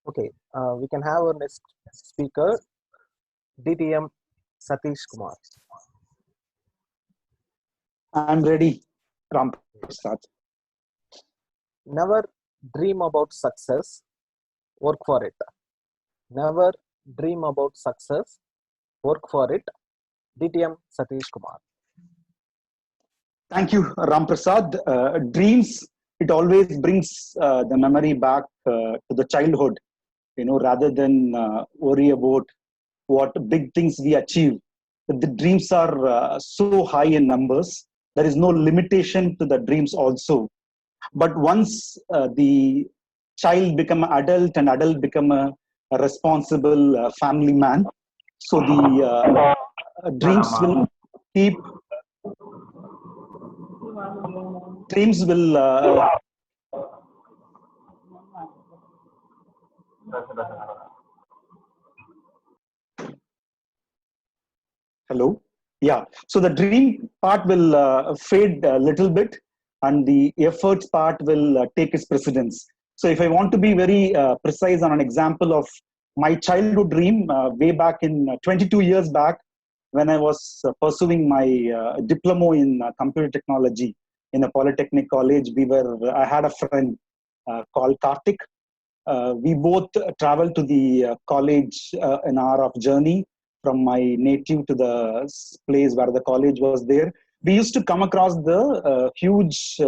Okay, we can have our next speaker, DTM Satish Kumar. I'm ready, Ram Prasad. Never dream about success, work for it. Never dream about success, work for it. DTM Satish Kumar. Thank you, Ram Prasad. Dreams, it always brings the memory back to the childhood, rather than worry about what big things we achieve. The dreams are so high in numbers. There is no limitation to the dreams also. But once the child become an adult and adult become a responsible family man, so the dreams will keep, dreams will hello. Yeah. So the dream part will fade a little bit, and the efforts part will take its precedence. So if I want to be very precise on an example of my childhood dream, way back in 22 years back, when I was pursuing my diploma in computer technology in a polytechnic college, I had a friend called Karthik. We both traveled to the college an hour of journey from my native to the place where the college was there. We used to come across the huge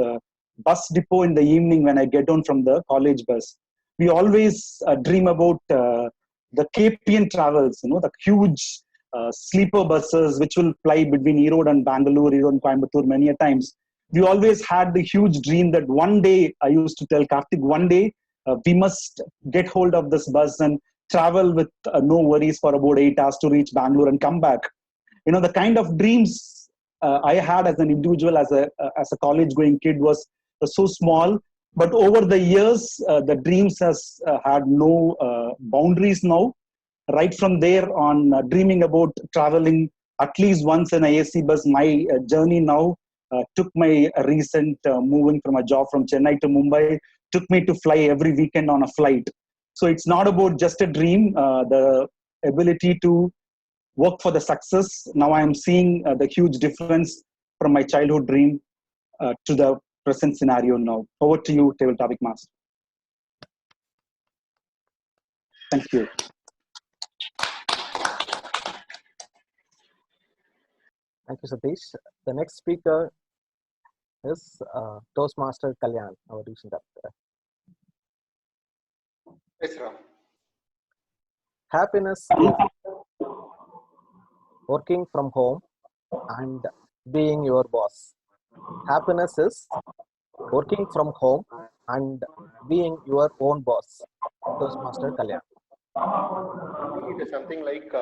bus depot in the evening when I get down from the college bus. We always dream about the KPN travels, the huge sleeper buses which will fly between Erode and Bangalore, Erode and Coimbatore many a times. We always had the huge dream that one day, I used to tell Karthik, one day we must get hold of this bus and travel with no worries for about 8 hours to reach Bangalore and come back. The kind of dreams I had as an individual, as a college going kid was so small. But over the years, the dreams has had no boundaries now. Right from there on, dreaming about traveling at least once in a AC bus, my journey now took my recent moving from a job from Chennai to Mumbai, took me to fly every weekend on a flight. So it's not about just a dream, the ability to work for the success. Now I am seeing the huge difference from my childhood dream to the present scenario now. Over to you, Table Topic Master. Thank you. Thank you, Satish. The next speaker is Toastmaster Kalyan, our recent actor. Yes, Ram. Happiness is working from home and being your boss. Happiness is working from home and being your own boss. Toastmaster Kalyan. It is something like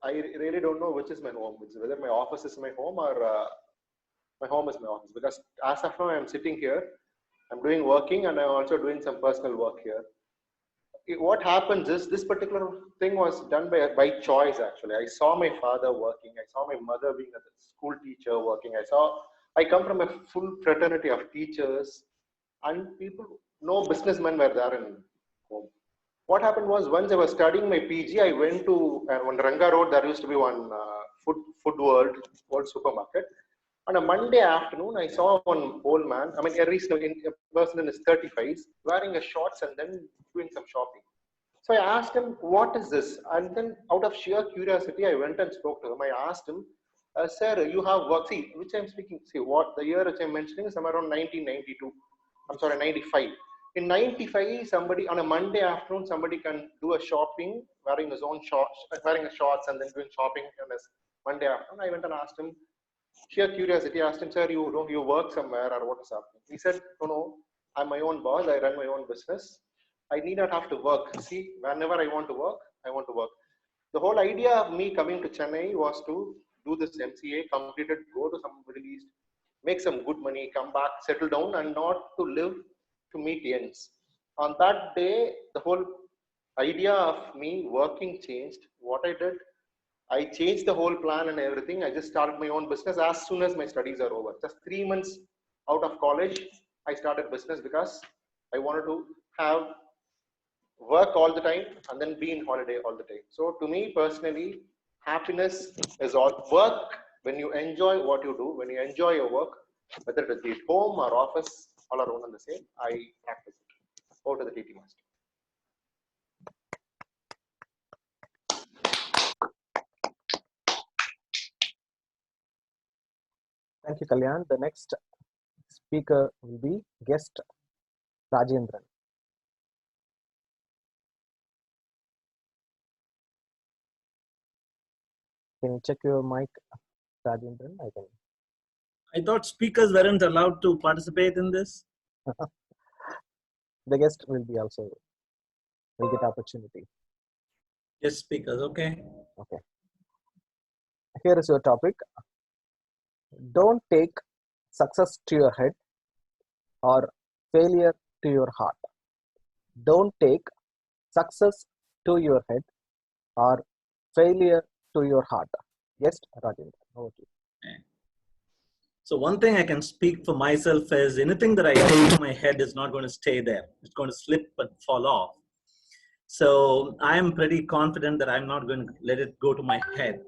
I really don't know which is my home, whether my office is my home or my home is my office. Because as of now, I'm sitting here, I'm working, and I'm also doing some personal work here. What happens is this particular thing was done by choice. Actually, I saw my father working, I saw my mother being a school teacher working. I come from a full fraternity of teachers, and people, no businessmen were there in home. What happened was, once I was studying my PG, I went to on Ranga Road. There used to be one food world supermarket. On a Monday afternoon, I saw one old man. I mean, a person in his 35s, wearing a shorts and then doing some shopping. So I asked him, "What is this?" And then, out of sheer curiosity, I went and spoke to him. I asked him, "Sir, you have work?" See, which I'm speaking. See, what the year which I'm mentioning is somewhere around 1992. I'm sorry, 95. In 95, somebody on a Monday afternoon, somebody can do a shopping wearing his own shorts, wearing a shorts and then doing shopping on his Monday afternoon. I went and asked him, sheer curiosity, asked him, "Sir, you work somewhere or what is happening?" He said, "No, I'm my own boss. I run my own business. I need not have to work. See, whenever I want to work, I want to work." The whole idea of me coming to Chennai was to do this MCA, complete it, go to some Middle East, make some good money, come back, settle down, and not to live to meet ends. On that day, the whole idea of me working changed. What I did, I changed the whole plan and everything. I just started my own business as soon as my studies are over. Just 3 months out of college, I started business because I wanted to have work all the time and then be in holiday all the time. So to me personally, happiness is all work. When you enjoy what you do, when you enjoy your work, whether it is at home or office, all are one and the same. I practice it. Over to the TT master. Thank you, Kalyan. The next speaker will be guest Rajendran. Can you check your mic, Rajendran? I thought speakers weren't allowed to participate in this. The guest will get opportunity. Yes, speakers. Okay. Okay. Here is your topic. Don't take success to your head or failure to your heart. Don't take success to your head or failure to your heart. Yes, Rajendra. Over to you. So one thing I can speak for myself is anything that I take to my head is not going to stay there. It's going to slip and fall off. So I'm pretty confident that I'm not going to let it go to my head.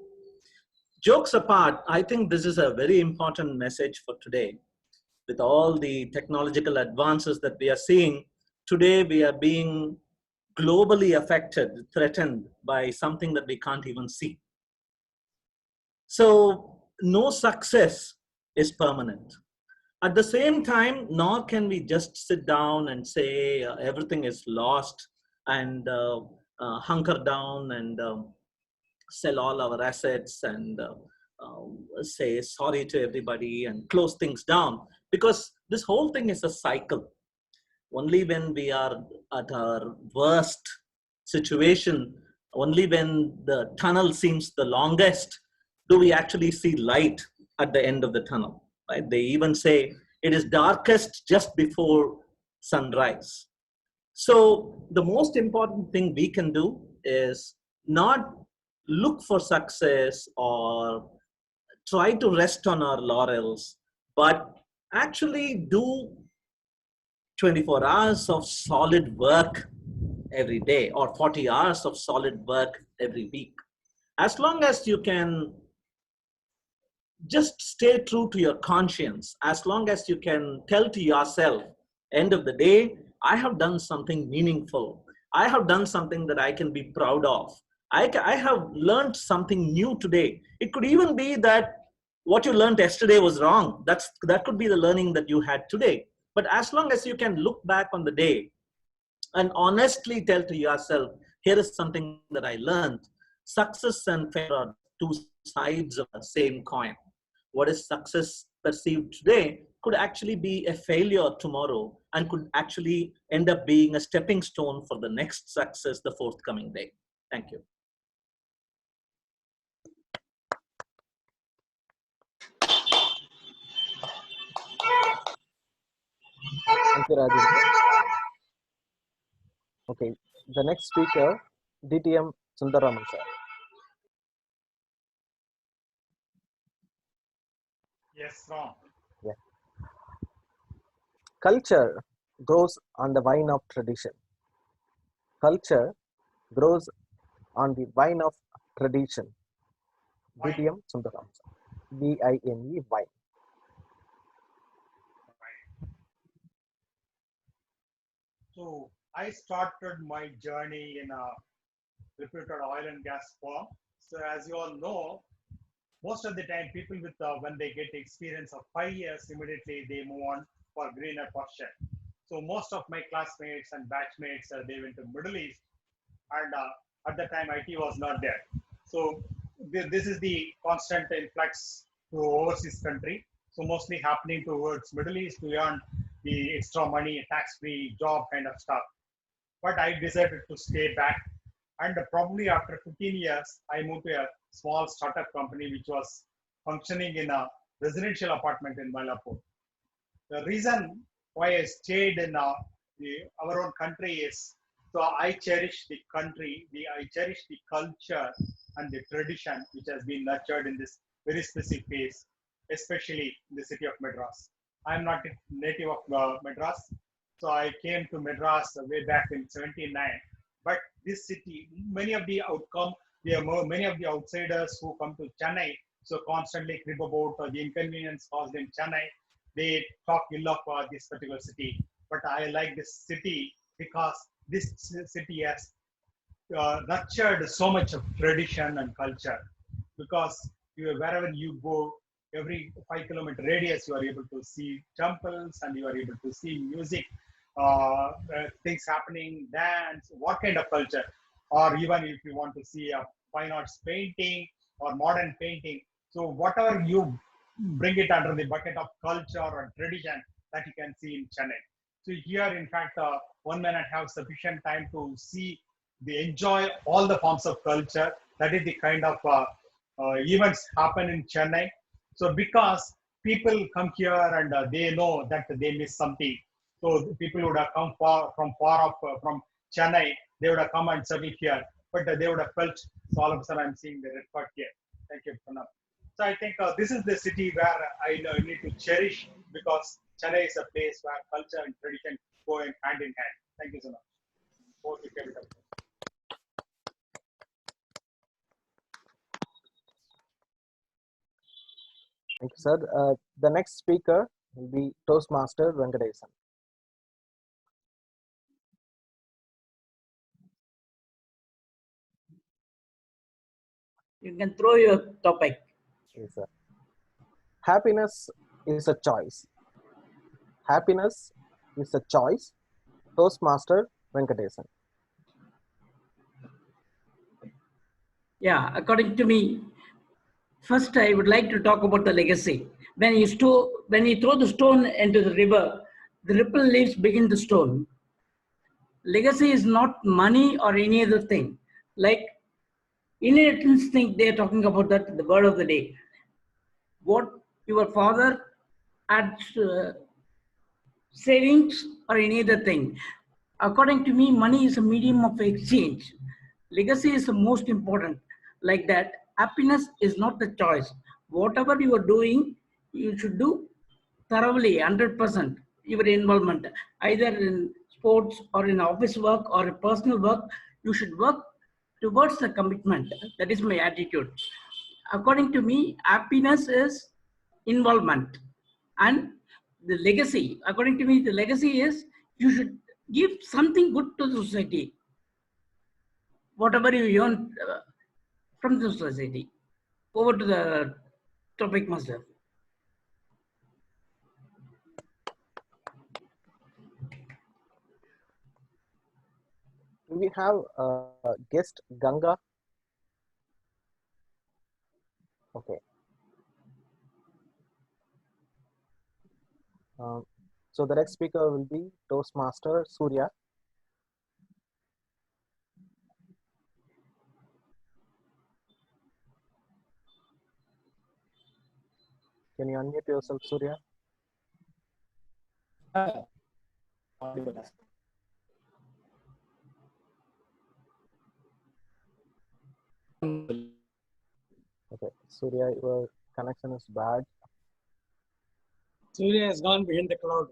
Jokes apart, I think this is a very important message for today. With all the technological advances that we are seeing, today we are being globally affected, threatened by something that we can't even see. So no success is permanent. At the same time, nor can we just sit down and say everything is lost and hunker down and sell all our assets and say sorry to everybody and close things down, because this whole thing is a cycle. Only when we are at our worst situation, only when the tunnel seems the longest, do we actually see light at the end of the tunnel. Right? They even say it is darkest just before sunrise. So the most important thing we can do is not look for success or try to rest on our laurels, but actually do 24 hours of solid work every day or 40 hours of solid work every week. As long as you can just stay true to your conscience, as long as you can tell to yourself, end of the day, I have done something meaningful. I have done something that I can be proud of. I have learned something new today. It could even be that what you learned yesterday was wrong. That could be the learning that you had today. But as long as you can look back on the day and honestly tell to yourself, here is something that I learned. Success and failure are two sides of the same coin. What is success perceived today could actually be a failure tomorrow and could actually end up being a stepping stone for the next success the forthcoming day. Thank you. Thank you, Rajendra. Okay, the next speaker, DTM Sundaraman sir. Yes, no. Yeah. Culture grows on the vine of tradition. Culture grows on the vine of tradition. DTM Sundaram. VINE, vine. So I started my journey in a reputed oil and gas firm. So as you all know, most of the time people with when they get experience of 5 years, immediately they move on for greener pasture. So most of my classmates and batchmates, they went to Middle East, and at that time IT was not there. So this is the constant influx to overseas country. So mostly happening towards Middle East to earn the extra money, tax-free job kind of stuff. But I decided to stay back. And probably after 15 years, I moved to a small startup company which was functioning in a residential apartment in Malapur. The reason why I stayed in our own country is so I cherish the country, I cherish the culture and the tradition which has been nurtured in this very specific place, especially in the city of Madras. I'm not a native of Madras, so I came to Madras way back in '79. But this city, many of the many of the outsiders who come to Chennai, so constantly crib about the inconvenience caused in Chennai. They talk ill of this particular city, but I like this city because this city has nurtured so much of tradition and culture. Because wherever you go, every 5 kilometer radius, you are able to see temples and you are able to see music, things happening, dance, what kind of culture, or even if you want to see a fine arts painting or modern painting. So whatever you bring it under the bucket of culture or tradition that you can see in Chennai. So here, in fact, one may not have sufficient time to see, enjoy all the forms of culture. That is the kind of events happen in Chennai. So because people come here and they know that they miss something. So people would have come from far off from Chennai. They would have come and settled here, but they would have felt. So all of a sudden, I'm seeing the red card here. Thank you, Pranav. So I think this is the city where I need to cherish, because Chennai is a place where culture and tradition go in hand in hand. Thank you so much. Over to Kevin. Thank you, sir. The next speaker will be Toastmaster Venkatesan. You can throw your topic. Yes, sir. Happiness is a choice. Happiness is a choice. Toastmaster Venkatesan. Yeah, according to me, first I would like to talk about the legacy. When you throw the stone into the river, the ripple leaves begin the stone. Legacy is not money or any other thing. Like inheritance thing, they are talking about that, the word of the day. What your father had savings or any other thing. According to me, money is a medium of exchange. Legacy is the most important. Like that, happiness is not the choice. Whatever you are doing, you should do thoroughly, 100%. Your involvement, either in sports or in office work or personal work, you should work towards the commitment. That is my attitude. According to me, happiness is involvement. And the legacy, according to me, the legacy is you should give something good to the society, whatever you earn from the society. Over to the topic, master. We have guest Ganga. Okay. So the next speaker will be Toastmaster Surya. Can you unmute yourself, Surya? Okay, Surya, your connection is bad. Surya has gone behind the cloud.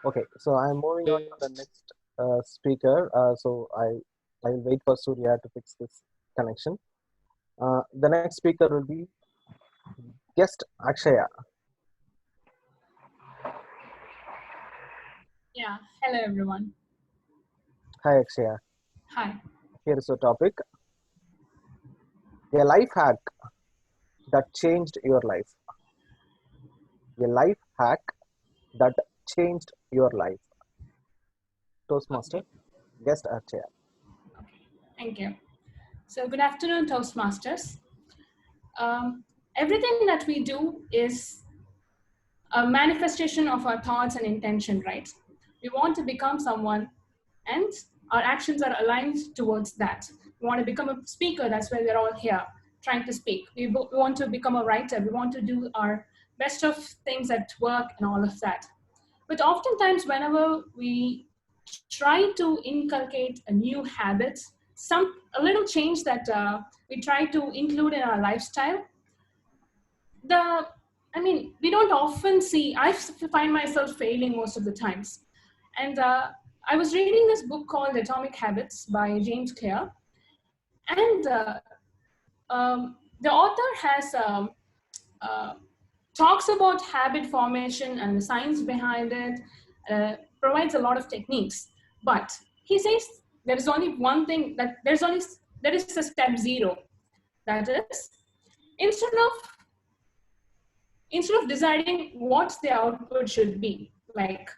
Okay, so I'm moving on to the next speaker. I'll wait for Surya to fix this connection. The next speaker will be guest Akshaya. Yeah, hello everyone. Hi Akshaya. Hi. Here is your topic. A life hack that changed your life. A life hack that changed your life. Toastmaster, guest Akshaya. Thank you. So good afternoon, Toastmasters. Everything that we do is a manifestation of our thoughts and intention, right? We want to become someone and our actions are aligned towards that. We want to become a speaker, that's why we're all here trying to speak. We want to become a writer, we want to do our best of things at work and all of that. But oftentimes whenever we try to inculcate a new habit, a little change that we try to include in our lifestyle, we don't often see, I find myself failing most of the times. And I was reading this book called Atomic Habits by James Clear. And the author has talks about habit formation and the science behind it, provides a lot of techniques. But he says there is only one thing, that there is a step zero. That is, instead of deciding what the output should be, like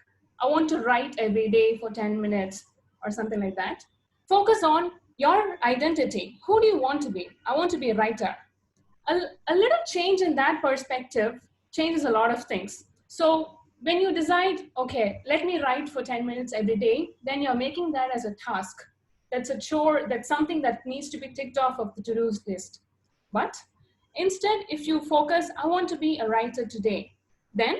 I want to write every day for 10 minutes or something like that, focus on your identity. Who do you want to be? I want to be a writer. A little change in that perspective changes a lot of things. So when you decide, okay, let me write for 10 minutes every day, then you're making that as a task. That's a chore, that's something that needs to be ticked off of the to-do list. But instead, if you focus, I want to be a writer today, then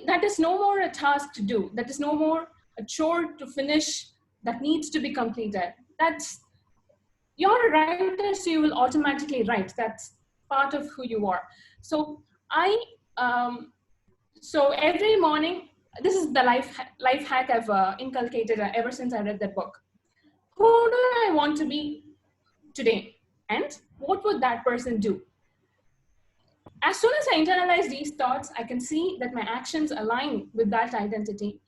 that is no more a task to do. That is no more a chore to finish that needs to be completed. You're a writer, so you will automatically write. That's part of who you are. So so every morning, this is the life hack I've inculcated ever since I read that book. Who do I want to be today? And what would that person do? As soon as I internalize these thoughts, I can see that my actions align with that identity.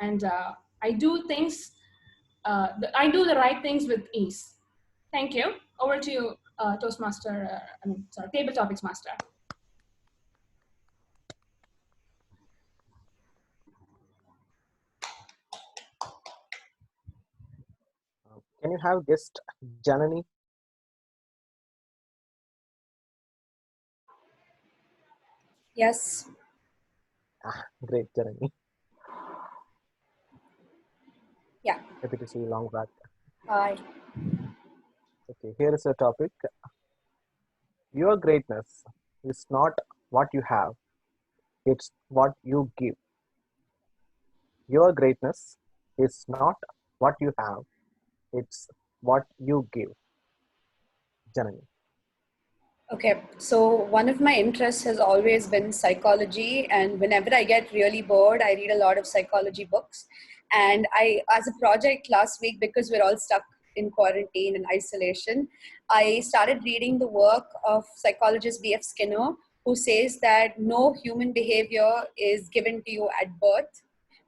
And I do I do the right things with ease. Thank you. Over to you, Toastmaster, Table Topics Master. Can you have guest Janani? Yes. Great, Janani. Yeah. Happy to see you long back. Hi. Okay, here is a topic. Your greatness is not what you have, it's what you give. Your greatness is not what you have, it's what you give. Janani. Okay, so one of my interests has always been psychology, and whenever I get really bored, I read a lot of psychology books. And as a project last week, because we're all stuck in quarantine and isolation, I started reading the work of psychologist B.F. Skinner, who says that no human behavior is given to you at birth.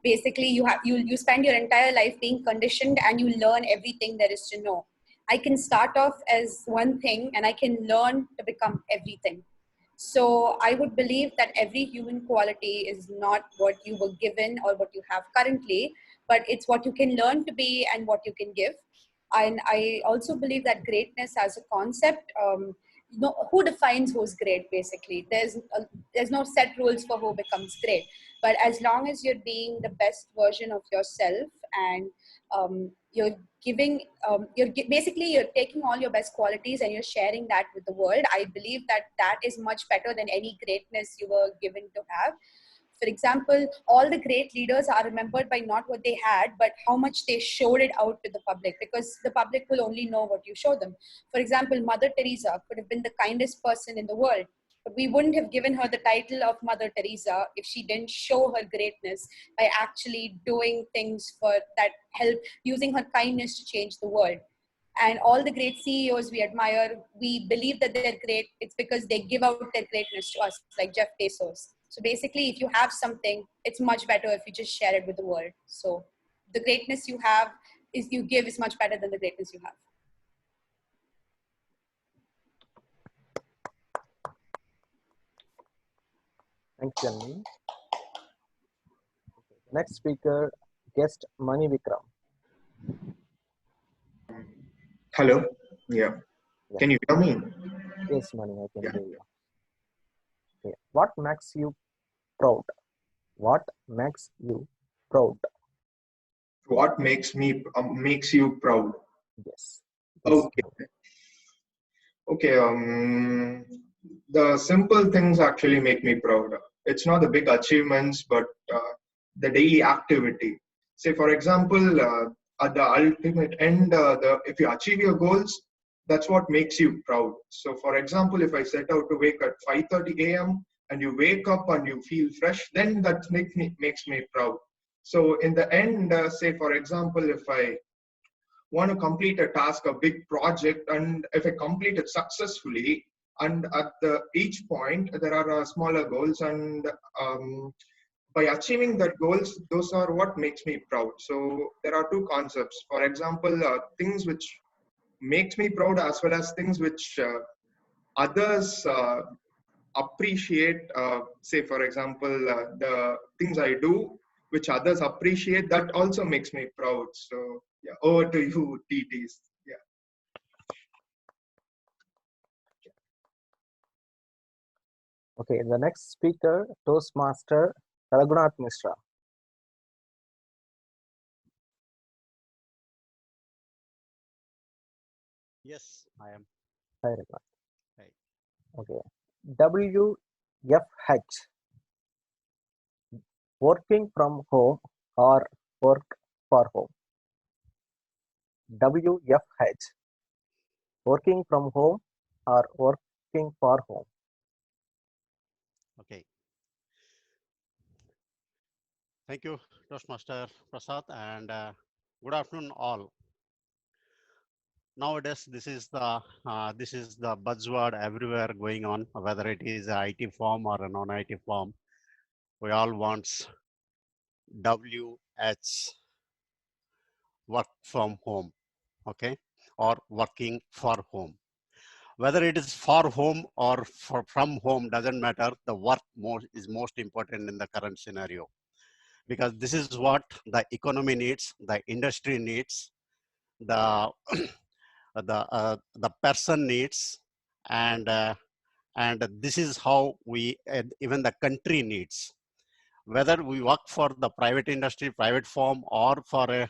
Basically, you spend your entire life being conditioned, and you learn everything there is to know. I can start off as one thing and I can learn to become everything. So I would believe that every human quality is not what you were given or what you have currently, but it's what you can learn to be and what you can give. And I also believe that greatness as a concept, who defines who's great, basically. There's no set rules for who becomes great. But as long as you're being the best version of yourself and you're giving, basically you're taking all your best qualities and you're sharing that with the world, I believe that is much better than any greatness you were given to have. For example, all the great leaders are remembered by not what they had, but how much they showed it out to the public, because the public will only know what you show them. For example, Mother Teresa could have been the kindest person in the world, But we wouldn't have given her the title of Mother Teresa if she didn't show her greatness by actually doing things for that help, using her kindness to change the world. And all the great CEOs we admire, we believe that they're great. It's because they give out their greatness to us, like Jeff Bezos. So basically, if you have something, it's much better if you just share it with the world. So the greatness you have you give is much better than the greatness you have. Thanks, Janvi. Next speaker, guest Mani Vikram. Hello. Yeah. Can you hear me? Yes, Mani, I can hear you. Okay. What makes you proud? What makes you proud? What makes you proud? Yes. Okay. Okay. The simple things actually make me proud. It's not the big achievements, but the daily activity. Say, for example, at the ultimate end, if you achieve your goals, that's what makes you proud. So, for example, if I set out to wake at 5:30 a.m. and you wake up and you feel fresh, then that makes me proud. So, in the end, say, for example, if I want to complete a task, a big project, and if I complete it successfully, and at each point there are smaller goals, and by achieving that goals, those are what makes me proud. So there are two concepts. For example, things which makes me proud, as well as things which others appreciate. Say, for example, the things I do which others appreciate, that also makes me proud. So yeah, over to you, TTs. Yeah. Okay, the next speaker, Toastmaster Raghunath Mishra. Yes, I am. Hi, Raghunath. Hi. Okay. WFH. Working from home or work for home? WFH. Working from home or working for home? Okay. Thank you, Toastmaster Prasad, and good afternoon, all. Nowadays, this is the buzzword everywhere going on, whether it is a IT firm or a non-IT firm. We all want WH, work from home, okay, or working for home. Whether it is for home or from home doesn't matter. The work is most important in the current scenario, because this is what the economy needs, the industry needs, the the person needs, and this is how we even the country needs. Whether we work for the private industry, private firm, or for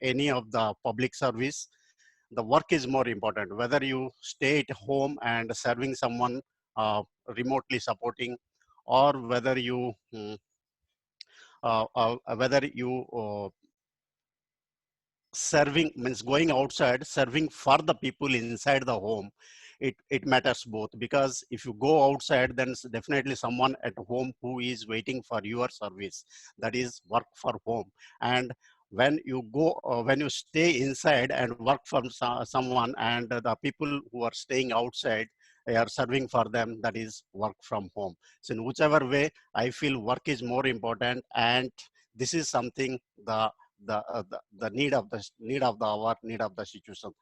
any of the public service, the work is more important. Whether you stay at home and serving someone, remotely supporting, or whether you serving, means going outside, serving for the people inside the home, it matters both. Because if you go outside, then definitely someone at home who is waiting for your service. That is work for home. And when you go, when you stay inside and work for someone, and the people who are staying outside, they are serving for them, that is work from home. So in whichever way, I feel work is more important, and this is something the need of the hour, need of the situation.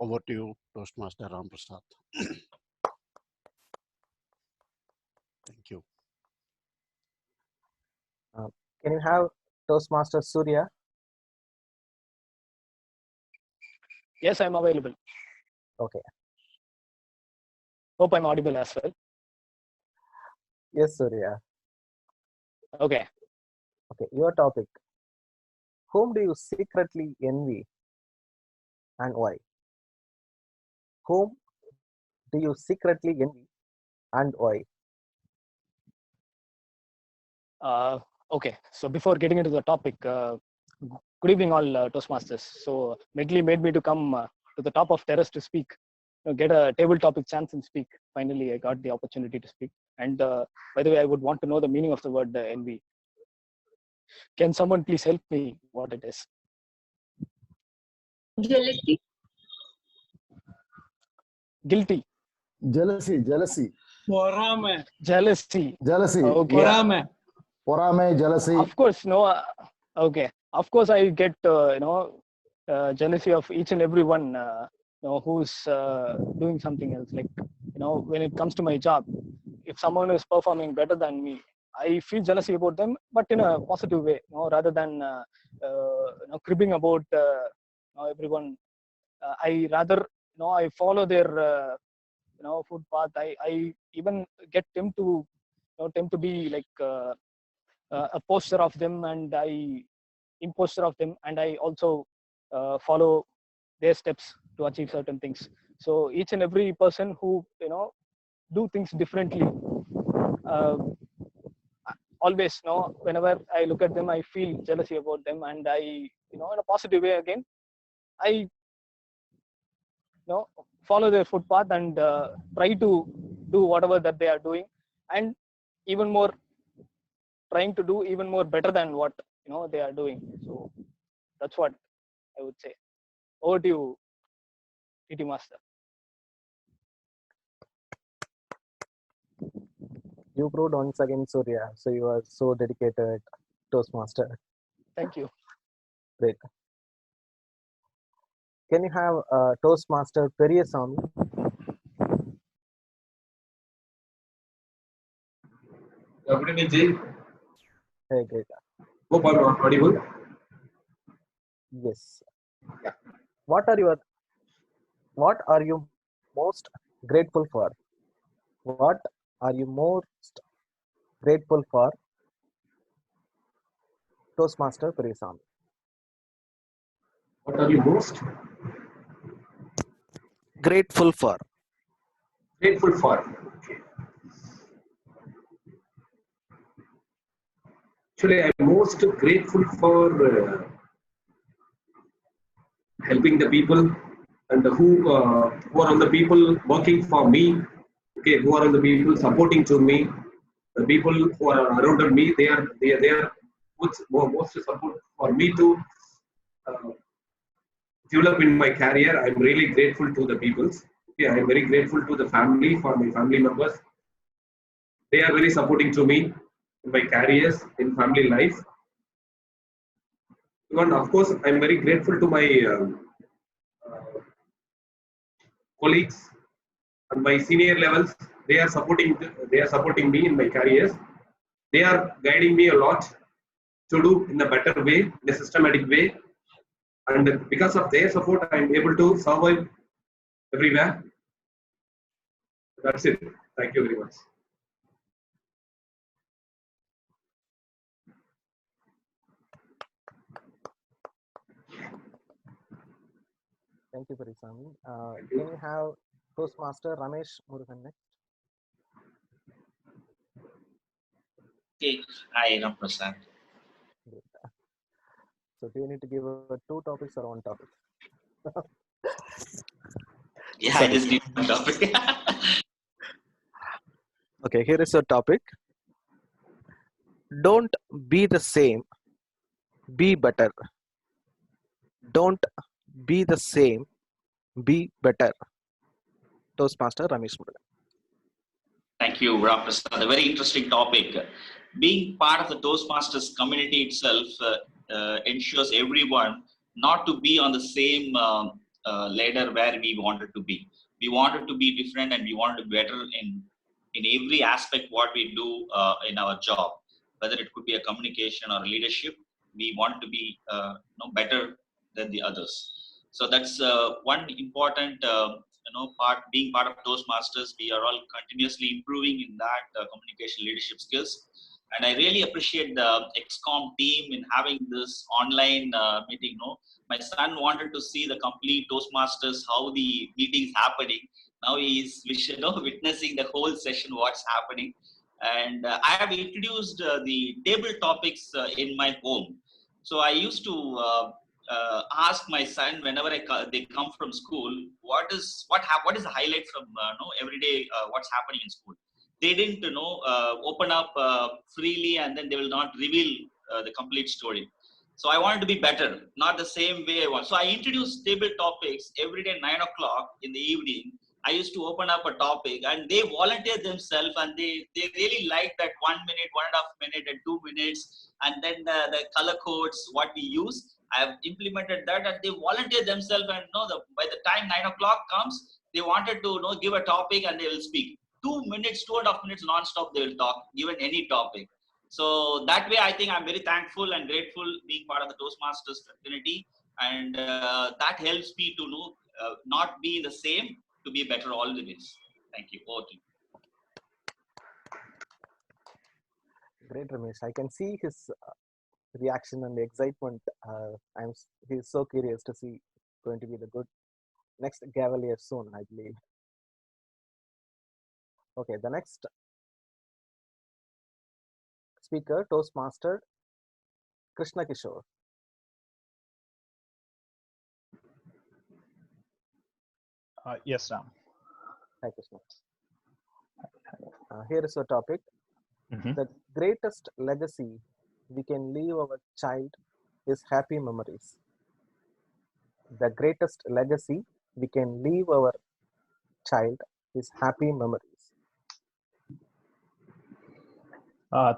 Over to you, Toastmaster Ram Prasad. Thank you. Can you have Toastmaster Surya? Yes, I'm available. Okay. Hope I'm audible as well. Yes, Surya. Okay. Okay, your topic. Whom do you secretly envy and why? Whom do you secretly envy and why? Okay, so before getting into the topic, good evening all Toastmasters. So Medley made me to come to the top of terrace to speak. get a table topic chance and speak. Finally, I got the opportunity to speak. And by the way, I would want to know the meaning of the word envy. Can someone please help me what it is? Jealousy. Guilty. Jealousy. Jealousy. Okay. Jealousy. Of course, no. Okay. Of course, I get jealousy of each and every one who's doing something else. Like when it comes to my job, if someone is performing better than me, I feel jealousy about them, but in a positive way. Rather than cribbing about everyone. I rather I follow their food path. I even get them to be like a poster of them, and I imposter of them, and I also follow their steps to achieve certain things. So each and every person who do things differently, always whenever I look at them, I feel jealousy about them, and I in a positive way again, I follow their footpath and try to do whatever that they are doing, and even more trying to do even more better than what they are doing. So that's what I would say. Over to you, TT Master. You proved once again, Surya. So you are so dedicated Toastmaster. Thank you. Great. Can you have Toastmaster Periyasamy? Good evening, Jay. Hey, great. Hope I'm audible. Yes. Yeah. What are you most grateful for? What are you most grateful for? Toastmaster Periyasamy. What are you most grateful for? Grateful for. Okay. Actually, I'm most grateful for helping the people, and who are on the people working for me. Okay, who are on the people supporting to me. The people who are around me, they are most support for me to develop in my career. I'm really grateful to the people. Okay, I'm very grateful to the family, for my family members. They are very supporting to me in my careers, in family life. And of course, I'm very grateful to my colleagues and my senior levels. They are supporting me in my careers. They are guiding me a lot to do in a better way, in a systematic way. And because of their support, I'm able to survive everywhere. That's it. Thank you very much. Thank you, Periyasamy. Can you have Toastmaster Ramesh Murugan next? Okay, hi, Ram Prasad. So do you need to give two topics or one topic? Yeah, Sorry. I just need one topic. Okay, here is a topic. Don't be the same, be better. Don't be the same, be better. Toastmaster Ramesh Murugan. Thank you, Ram Prasad. A very interesting topic. Being part of the Toastmasters community itself ensures everyone not to be on the same ladder where we wanted to be. We wanted to be different, and we wanted to be better in every aspect what we do in our job. Whether it could be a communication or a leadership, we want to be better than the others. So that's one important part. Being part of Toastmasters, we are all continuously improving in that communication leadership skills. And I really appreciate the XCOM team in having this online meeting. My son wanted to see the complete Toastmasters, how the meeting is happening. Now he is witnessing the whole session, what's happening. And I have introduced the table topics in my home. So I used to ask my son whenever they come from school, what is the highlight from every day, what's happening in school. They didn't open up freely, and then they will not reveal the complete story. So I wanted to be better, not the same way I want. So I introduced table topics every day 9 o'clock in the evening. I used to open up a topic, and they volunteer themselves, and they really like that 1 minute, 1.5 minute, and 2 minutes, and then the color codes what we use. I have implemented that, and they volunteer themselves, and by the time 9 o'clock comes, they wanted to give a topic, and they will speak 2 minutes, 2.5 minutes non-stop. They will talk, given any topic. So that way, I think I'm very thankful and grateful being part of the Toastmasters fraternity, and that helps me to not be the same, to be better always. Thank you. Over to you. Great, Ramesh. I can see his reaction and the excitement. He's so curious to see going to be the good next Cavalier soon, I believe. Okay, the next speaker, Toastmaster Krishna Kishore. Yes, Ram. Hi, Krishna. Here is our topic. The greatest legacy we can leave our child is happy memories. The greatest legacy we can leave our child is happy memories.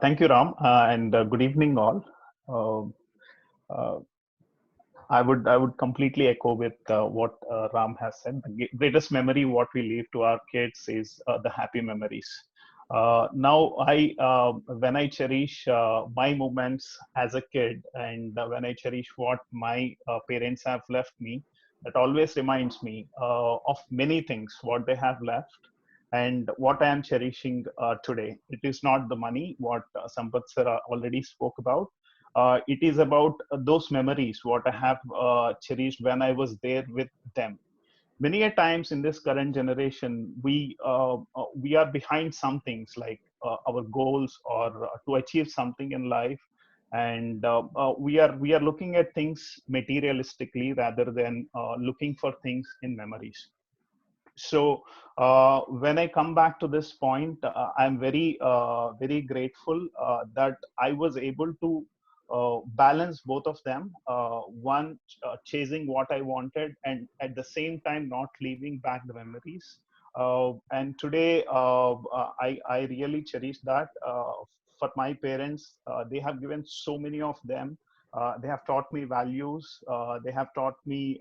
Thank you, Ram, and good evening, all. I would completely echo with what Ram has said. The greatest memory what we leave to our kids is the happy memories. Now, when I cherish my moments as a kid, and when I cherish what my parents have left me, that always reminds me of many things what they have left and what I am cherishing today. It is not the money what Sampath sir already spoke about. It is about those memories what I have cherished when I was there with them. Many a times in this current generation, we are behind some things like our goals or to achieve something in life, and we are looking at things materialistically rather than looking for things in memories. So when I come back to this point, I'm very grateful that I was able to balance both of them. One, chasing what I wanted, and at the same time not leaving back the memories. And today, I really cherish that. For my parents, they have given so many of them. They have taught me values. They have taught me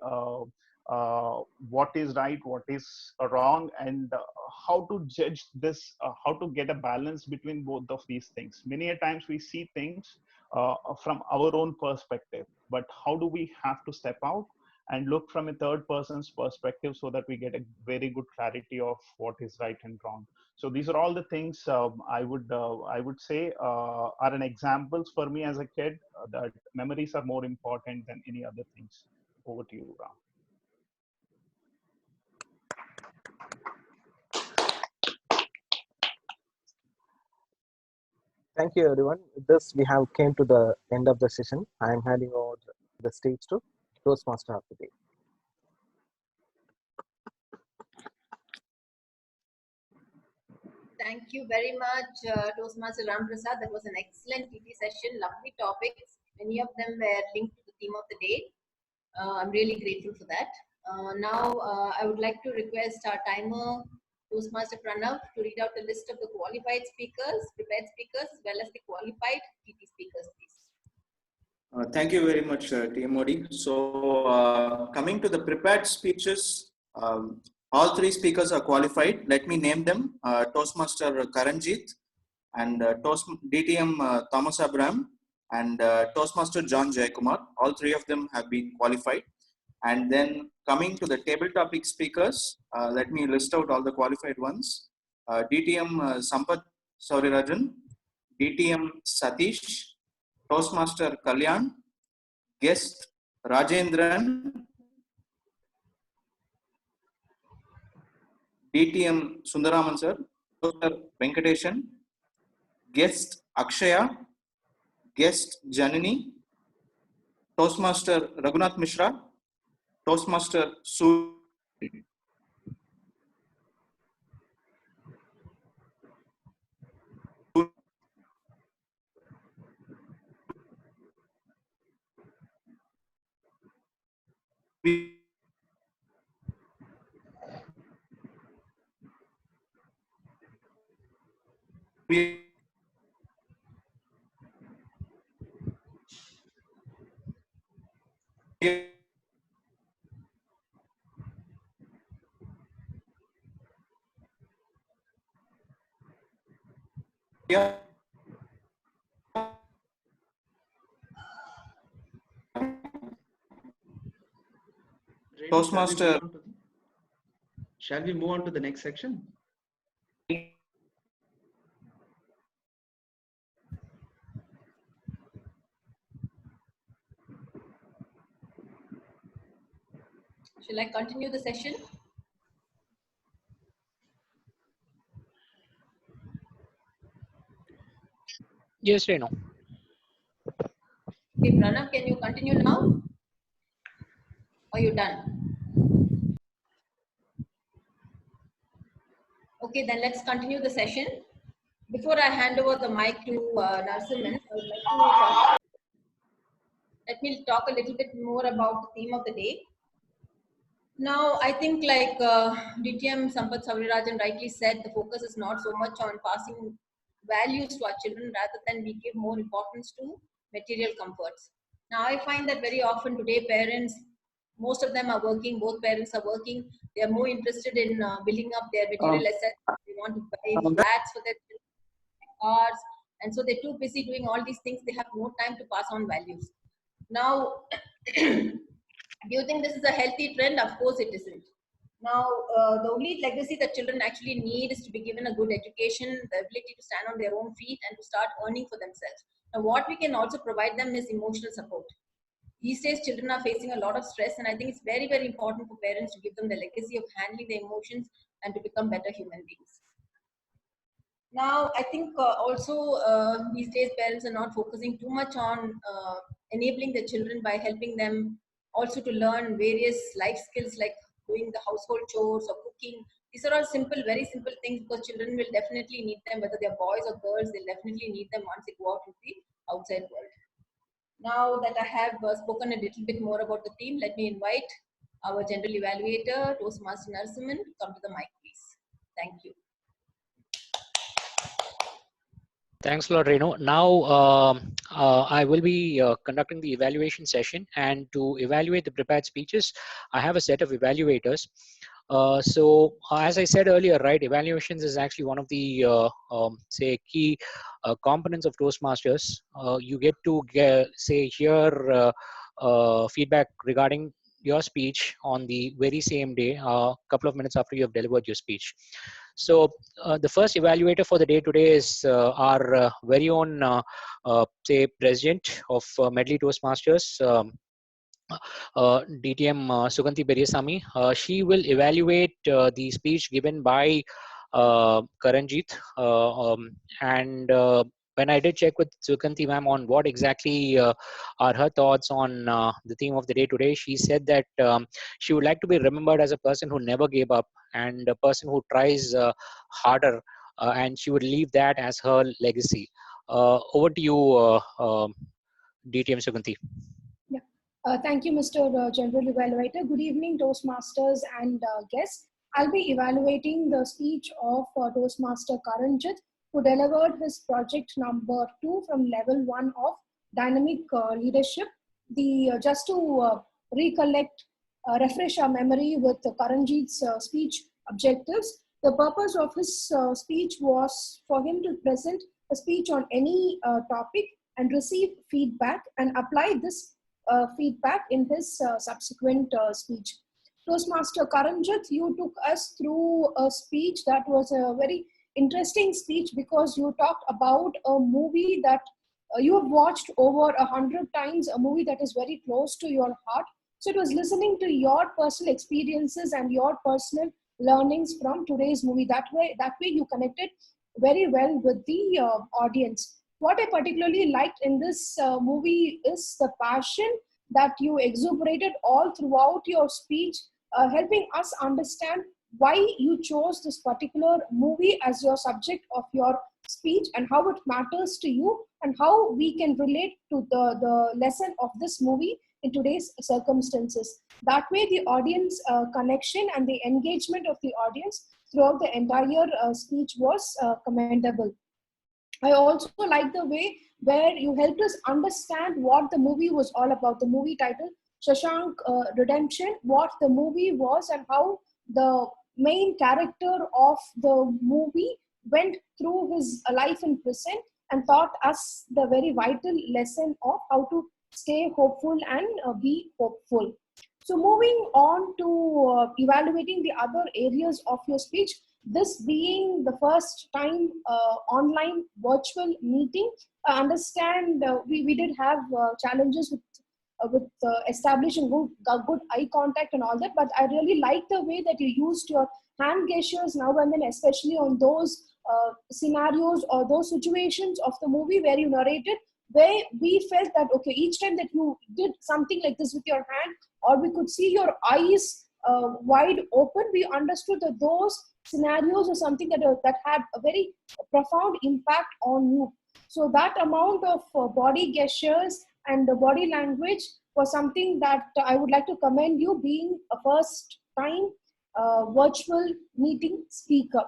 what is right, what is wrong, and how to judge this, how to get a balance between both of these things. Many a times we see things from our own perspective, but how do we have to step out and look from a third person's perspective so that we get a very good clarity of what is right and wrong. So these are all the things I would say are an examples for me as a kid that memories are more important than any other things. Over to you, Ram. Thank you, everyone. With this, we have came to the end of the session. I am handing over the stage to Toastmaster of the day. Thank you very much, Toastmaster Ram Prasad. That was an excellent TT session. Lovely topics. Many of them were linked to the theme of the day. I'm really grateful for that. Now, I would like to request our timer, Toastmaster Pranav, to read out the list of the qualified speakers, prepared speakers, as well as the qualified TT speakers, please. Thank you very much, TMOD. So coming to the prepared speeches, all three speakers are qualified. Let me name them. Toastmaster Karanjit, and DTM Thomas Abraham, and Toastmaster John Jayakumar. All three of them have been qualified. And then coming to the table topic speakers, let me list out all the qualified ones. DTM Sampath Saurirajan, DTM Satish, Toastmaster Kalyan, guest Rajendran, DTM Sundaraman sir, Toastmaster Venkateshan, guest Akshaya, guest Janani, Toastmaster Raghunath Mishra, Toastmaster Su. Toastmaster. Shall we move on to the next section? Shall I continue the session? Yes, Renu. Okay, Pranav, can you continue now? Are you done? Okay, then let's continue the session. Before I hand over the mic to Narasimhan, I would like to let me talk a little bit more about the theme of the day. Now, I think like DTM Sampath Saurirajan rightly said, the focus is not so much on passing values to our children, rather than we give more importance to material comforts. Now, I find that very often today parents, most of them are working, both parents are working, they are more interested in building up their material assets. They want to buy flats for their children, cars, and so they're too busy doing all these things, they have no time to pass on values. Now, do you think this is a healthy trend? Of course it isn't. Now, the only legacy that children actually need is to be given a good education, the ability to stand on their own feet and to start earning for themselves. Now, what we can also provide them is emotional support. These days, children are facing a lot of stress, and I think it's very, very important for parents to give them the legacy of handling their emotions and to become better human beings. Now, I think these days parents are not focusing too much on enabling the children by helping them also to learn various life skills like doing the household chores or cooking. These are all simple, very simple things, because children will definitely need them, whether they're boys or girls, they'll definitely need them once they go out into the outside world. Now that I have spoken a little bit more about the theme, let me invite our general evaluator, Toastmaster Narasimhan, to come to the mic, please. Thank you. Thanks a lot, Renu. Now, I will be conducting the evaluation session, and to evaluate the prepared speeches, I have a set of evaluators. As I said earlier, right, evaluations is actually one of the, say, key components of Toastmasters. You get to hear feedback regarding your speech on the very same day, a couple of minutes after you have delivered your speech. So the first evaluator for the day today is our very own, say, president of Medley Toastmasters, DTM Suganti Beriasamy. She will evaluate the speech given by Karanjit, and when I did check with Suganti ma'am on what exactly are her thoughts on the theme of the day today, she said that she would like to be remembered as a person who never gave up and a person who tries harder, and she would leave that as her legacy. Over to you, DTM Suganti. Yeah. Thank you, Mr. General Evaluator. Good evening, Toastmasters and guests. I'll be evaluating the speech of Toastmaster Karanjit, who delivered his project number 2 from level 1 of dynamic leadership. Just to recollect, refresh our memory with Karanjit's speech objectives, the purpose of his speech was for him to present a speech on any topic and receive feedback and apply this feedback in his subsequent speech. Toastmaster Karanjit, you took us through a speech that was a very interesting speech, because you talked about a movie that you have watched over 100 times, a movie that is very close to your heart. So it was listening to your personal experiences and your personal learnings from today's movie. That way you connected very well with the audience. What I particularly liked in this movie is the passion that you exuberated all throughout your speech, helping us understand why you chose this particular movie as your subject of your speech and how it matters to you and how we can relate to the lesson of this movie in today's circumstances. That way, the audience connection and the engagement of the audience throughout the entire speech was commendable. I also like the way where you helped us understand what the movie was all about. The movie title, Shashank Redemption, what the movie was and how the main character of the movie went through his life in prison and taught us the very vital lesson of how to stay hopeful and be hopeful. So moving on to evaluating the other areas of your speech, this being the first time online virtual meeting, I understand we did have challenges with establishing good eye contact and all that, but I really like the way that you used your hand gestures now and then, especially on those scenarios or those situations of the movie where you narrated, where we felt that, okay, each time that you did something like this with your hand, or we could see your eyes wide open, we understood that those scenarios or something that had a very profound impact on you. So that amount of body gestures and the body language was something that I would like to commend you, being a first time virtual meeting speaker.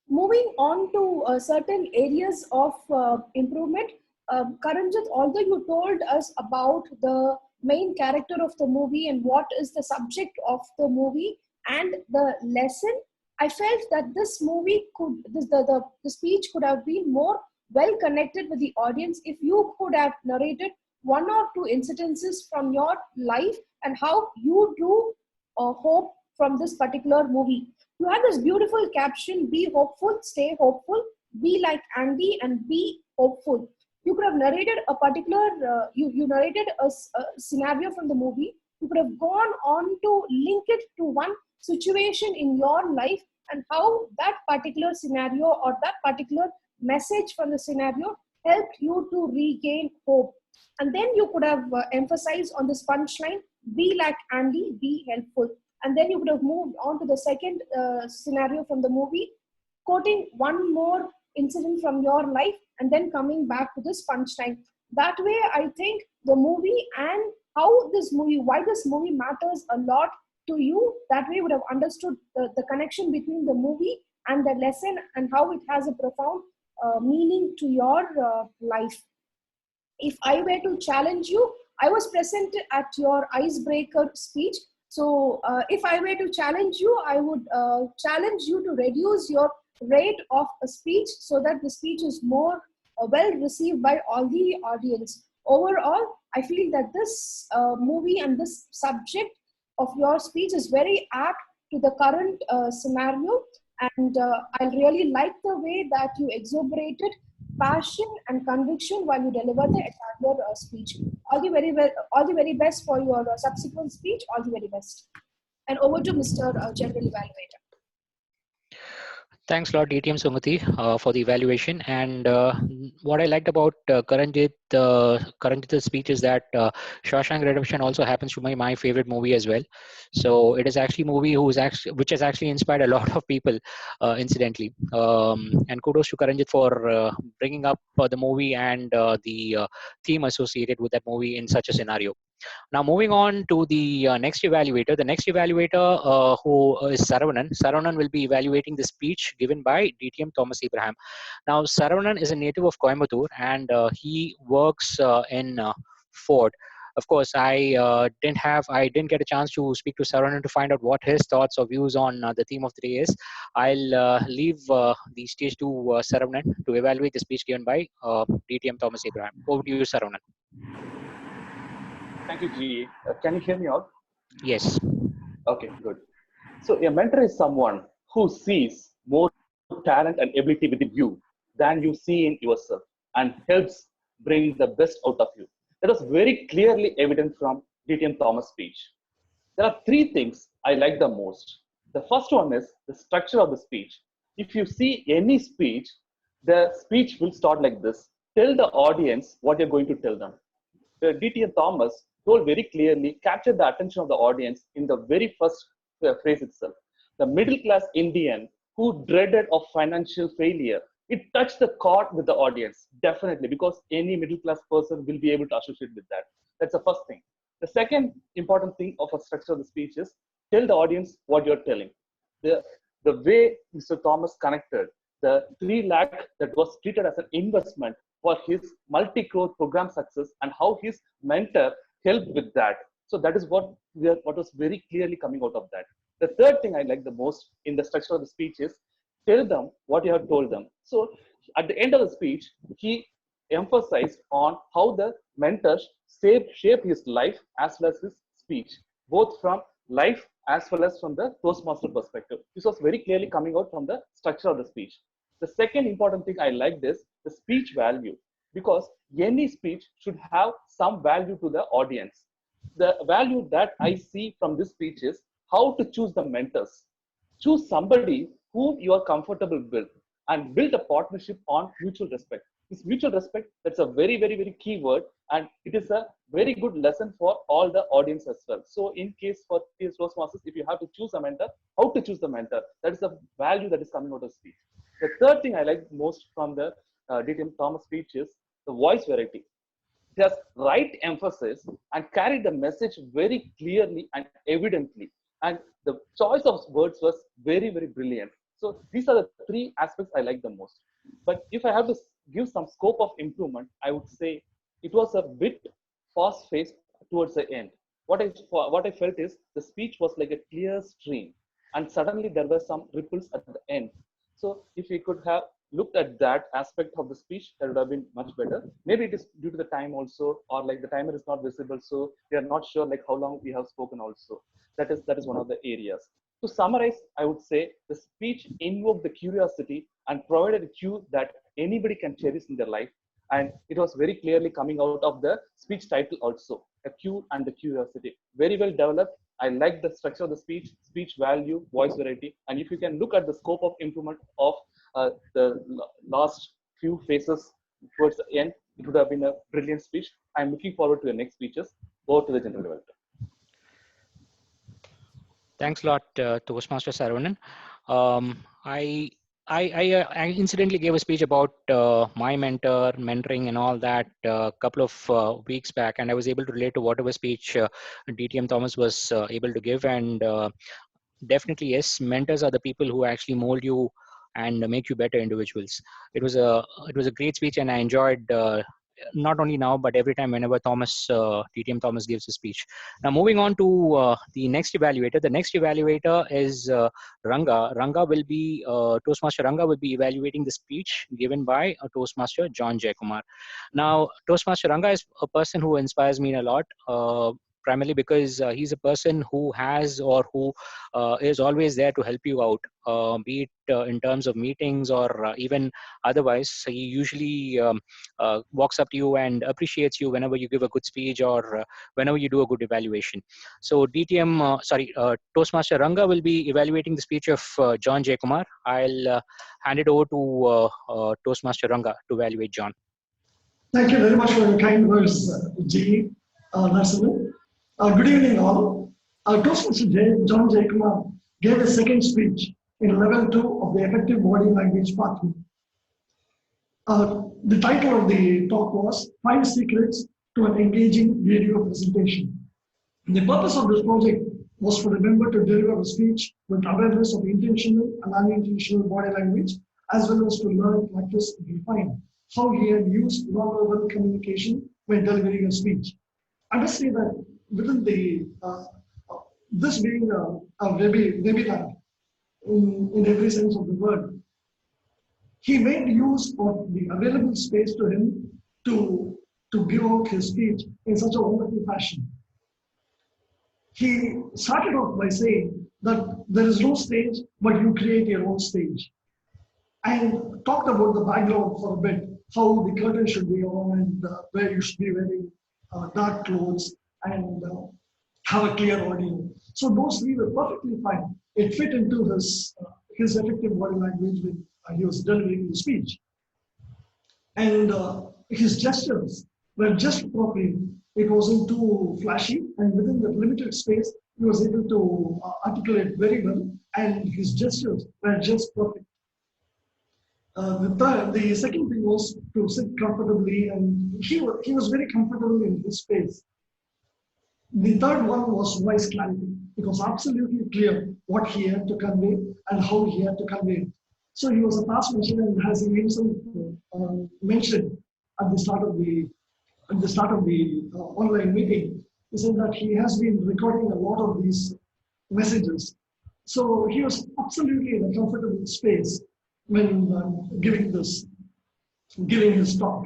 Moving on to certain areas of improvement, Karanjit, although you told us about the main character of the movie and what is the subject of the movie and the lesson, I felt that this movie the speech could have been more well connected with the audience if you could have narrated one or two incidences from your life and how you drew hope from this particular movie. You had this beautiful caption, be hopeful, stay hopeful, be like Andy and be hopeful. You could have narrated a particular, you narrated a scenario from the movie. You could have gone on to link it to one situation in your life and how that particular scenario or that particular message from the scenario helped you to regain hope. And then you could have emphasized on this punchline, be like Andy, be helpful. And then you would have moved on to the second scenario from the movie, quoting one more incident from your life and then coming back to this punchline. That way, I think the movie and how this movie, why this movie matters a lot to you, that way you would have understood the connection between the movie and the lesson and how it has a profound meaning to your life. If I were to challenge you, I was present at your icebreaker speech. So if I were to challenge you, I would challenge you to reduce your rate of a speech so that the speech is more well received by all the audience. Overall, I feel that this movie and this subject of your speech is very apt to the current scenario. And I really like the way that you exuberated passion and conviction while you deliver the entire speech. All the very best for your subsequent speech. All the very best. And over to Mr. General Evaluator. Thanks a lot, DTM Sumati, for the evaluation. And what I liked about Karanjit's speech is that Shawshank Redemption also happens to be my favorite movie as well. So it is actually a movie which has actually inspired a lot of people, incidentally. And kudos to Karanjit for bringing up the movie and the theme associated with that movie in such a scenario. Now, moving on to the next evaluator. The next evaluator, who is Saravanan. Saravanan will be evaluating the speech given by DTM Thomas Abraham. Now, Saravanan is a native of Coimbatore and he works in Ford. Of course, I didn't get a chance to speak to Saravanan to find out what his thoughts or views on the theme of the day is. I'll leave the stage to Saravanan to evaluate the speech given by DTM Thomas Abraham. Over to you, Saravanan. Thank you, GE. Can you hear me all? Yes. Okay, good. So a mentor is someone who sees more talent and ability within you than you see in yourself and helps bring the best out of you. That was very clearly evident from DTM Thomas' speech. There are three things I like the most. The first one is the structure of the speech. If you see any speech, the speech will start like this. Tell the audience what you're going to tell them. DTM Thomas told very clearly, captured the attention of the audience in the very first phrase itself. The middle class Indian who dreaded of financial failure. It touched the chord with the audience, definitely, because any middle class person will be able to associate with that. That's the first thing. The second important thing of a structure of the speech is tell the audience what you're telling. The way Mr. Thomas connected the 3 lakh that was treated as an investment for his multi-crore program success and how his mentor helped with that. So that is what was very clearly coming out of that. The third thing I like the most in the structure of the speech is tell them what you have told them. So at the end of the speech, he emphasized on how the mentors shaped his life as well as his speech, both from life as well as from the Toastmaster perspective. This was very clearly coming out from the structure of the speech. The second important thing I liked is the speech value, because any speech should have some value to the audience. The value that I see from this speech is how to choose the mentors. Choose somebody whom you are comfortable with and build a partnership on mutual respect. This mutual respect, that's a very, very, very key word, and it is a very good lesson for all the audience as well. So in case for TS Toastmasters, if you have to choose a mentor, how to choose the mentor, that is the value that is coming out of speech. The third thing I like most from the DTM Thomas speech is the voice variety. He has right emphasis and carried the message very clearly and evidently. And the choice of words was very, very brilliant. So these are the 3 aspects I like the most. But if I have to give some scope of improvement, I would say it was a bit fast-paced towards the end. What I felt is the speech was like a clear stream, and suddenly there were some ripples at the end. So if we could have looked at that aspect of the speech, that would have been much better. Maybe it is due to the time also, or like the timer is not visible, so we are not sure like how long we have spoken also. That is one of the areas. To summarize, I would say the speech invoked the curiosity and provided a cue that anybody can cherish in their life. And it was very clearly coming out of the speech title also, a cue and the curiosity. Very well developed. I like the structure of the speech value, voice variety. And if you can look at the scope of improvement of the last few phases towards the end, it would have been a brilliant speech. I'm looking forward to the next speeches. Over to the general developer. Thanks a lot, Toastmaster Saravanan. I incidentally gave a speech about my mentoring and all that a couple of weeks back, and I was able to relate to whatever speech DTM Thomas was able to give. And definitely, yes, mentors are the people who actually mold you and make you better individuals. It was a great speech, and I enjoyed not only now but every time whenever DTM Thomas gives a speech. Now moving on to the next evaluator. The next evaluator is Ranga. Toastmaster Ranga will be evaluating the speech given by Toastmaster John Jayakumar. Now Toastmaster Ranga is a person who inspires me a lot. Primarily because he's a person who has or who is always there to help you out, be it in terms of meetings or even otherwise. He usually walks up to you and appreciates you whenever you give a good speech or whenever you do a good evaluation. So Toastmaster Ranga will be evaluating the speech of John Jayakumar. I'll hand it over to Toastmaster Ranga to evaluate John. Thank you very much for your kind words, G. Narasimhan. Good evening, all. Toastmaster John Jayakumar gave a second speech in level 2 of the effective body language pathway. The title of the talk was 5 Secrets to an Engaging Video Presentation. The purpose of this project was for the member to deliver a speech with awareness of intentional and unintentional body language, as well as to learn, practice, and refine how he had used non-verbal communication when delivering a speech. I must say that within the this being a webinar in every sense of the word, he made use of the available space to him to give out his speech in such a wonderful fashion. He started off by saying that there is no stage, but you create your own stage. And talked about the background for a bit, how the curtain should be on and where you should be wearing dark clothes and have a clear audio. So those three were perfectly fine. It fit into his effective body language when he was delivering the speech. And his gestures were just appropriate. It wasn't too flashy, and within the limited space, he was able to articulate very well, and his gestures were just perfect. The second thing was to sit comfortably, and he was very comfortable in his space. The third one was voice clarity. It was absolutely clear what he had to convey and how he had to convey it. So he was a past mention, and as he himself mentioned at the start of the online meeting, he said that he has been recording a lot of these messages. So he was absolutely in a comfortable space when giving his talk.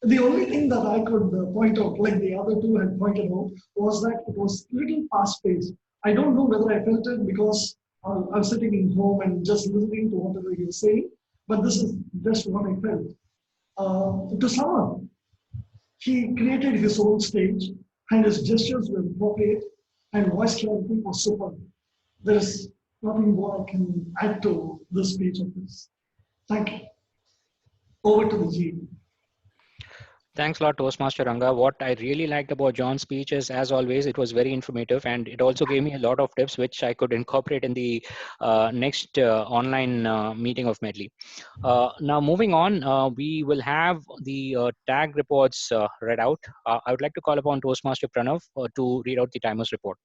The only thing that I could point out, like the other two had pointed out, was that it was little fast-paced. I don't know whether I felt it because I'm sitting in home and just listening to whatever he was saying, but this is just what I felt. To sum up, he created his own stage, and his gestures were appropriate, and voice clarity was superb. There is nothing more I can add to this speech of this. Thank you. Over to the G. Thanks a lot, Toastmaster Ranga. What I really liked about John's speech is, as always, it was very informative, and it also gave me a lot of tips which I could incorporate in the next online meeting of Medley. Now, moving on, we will have the tag reports read out. I would like to call upon Toastmaster Pranav to read out the timers report.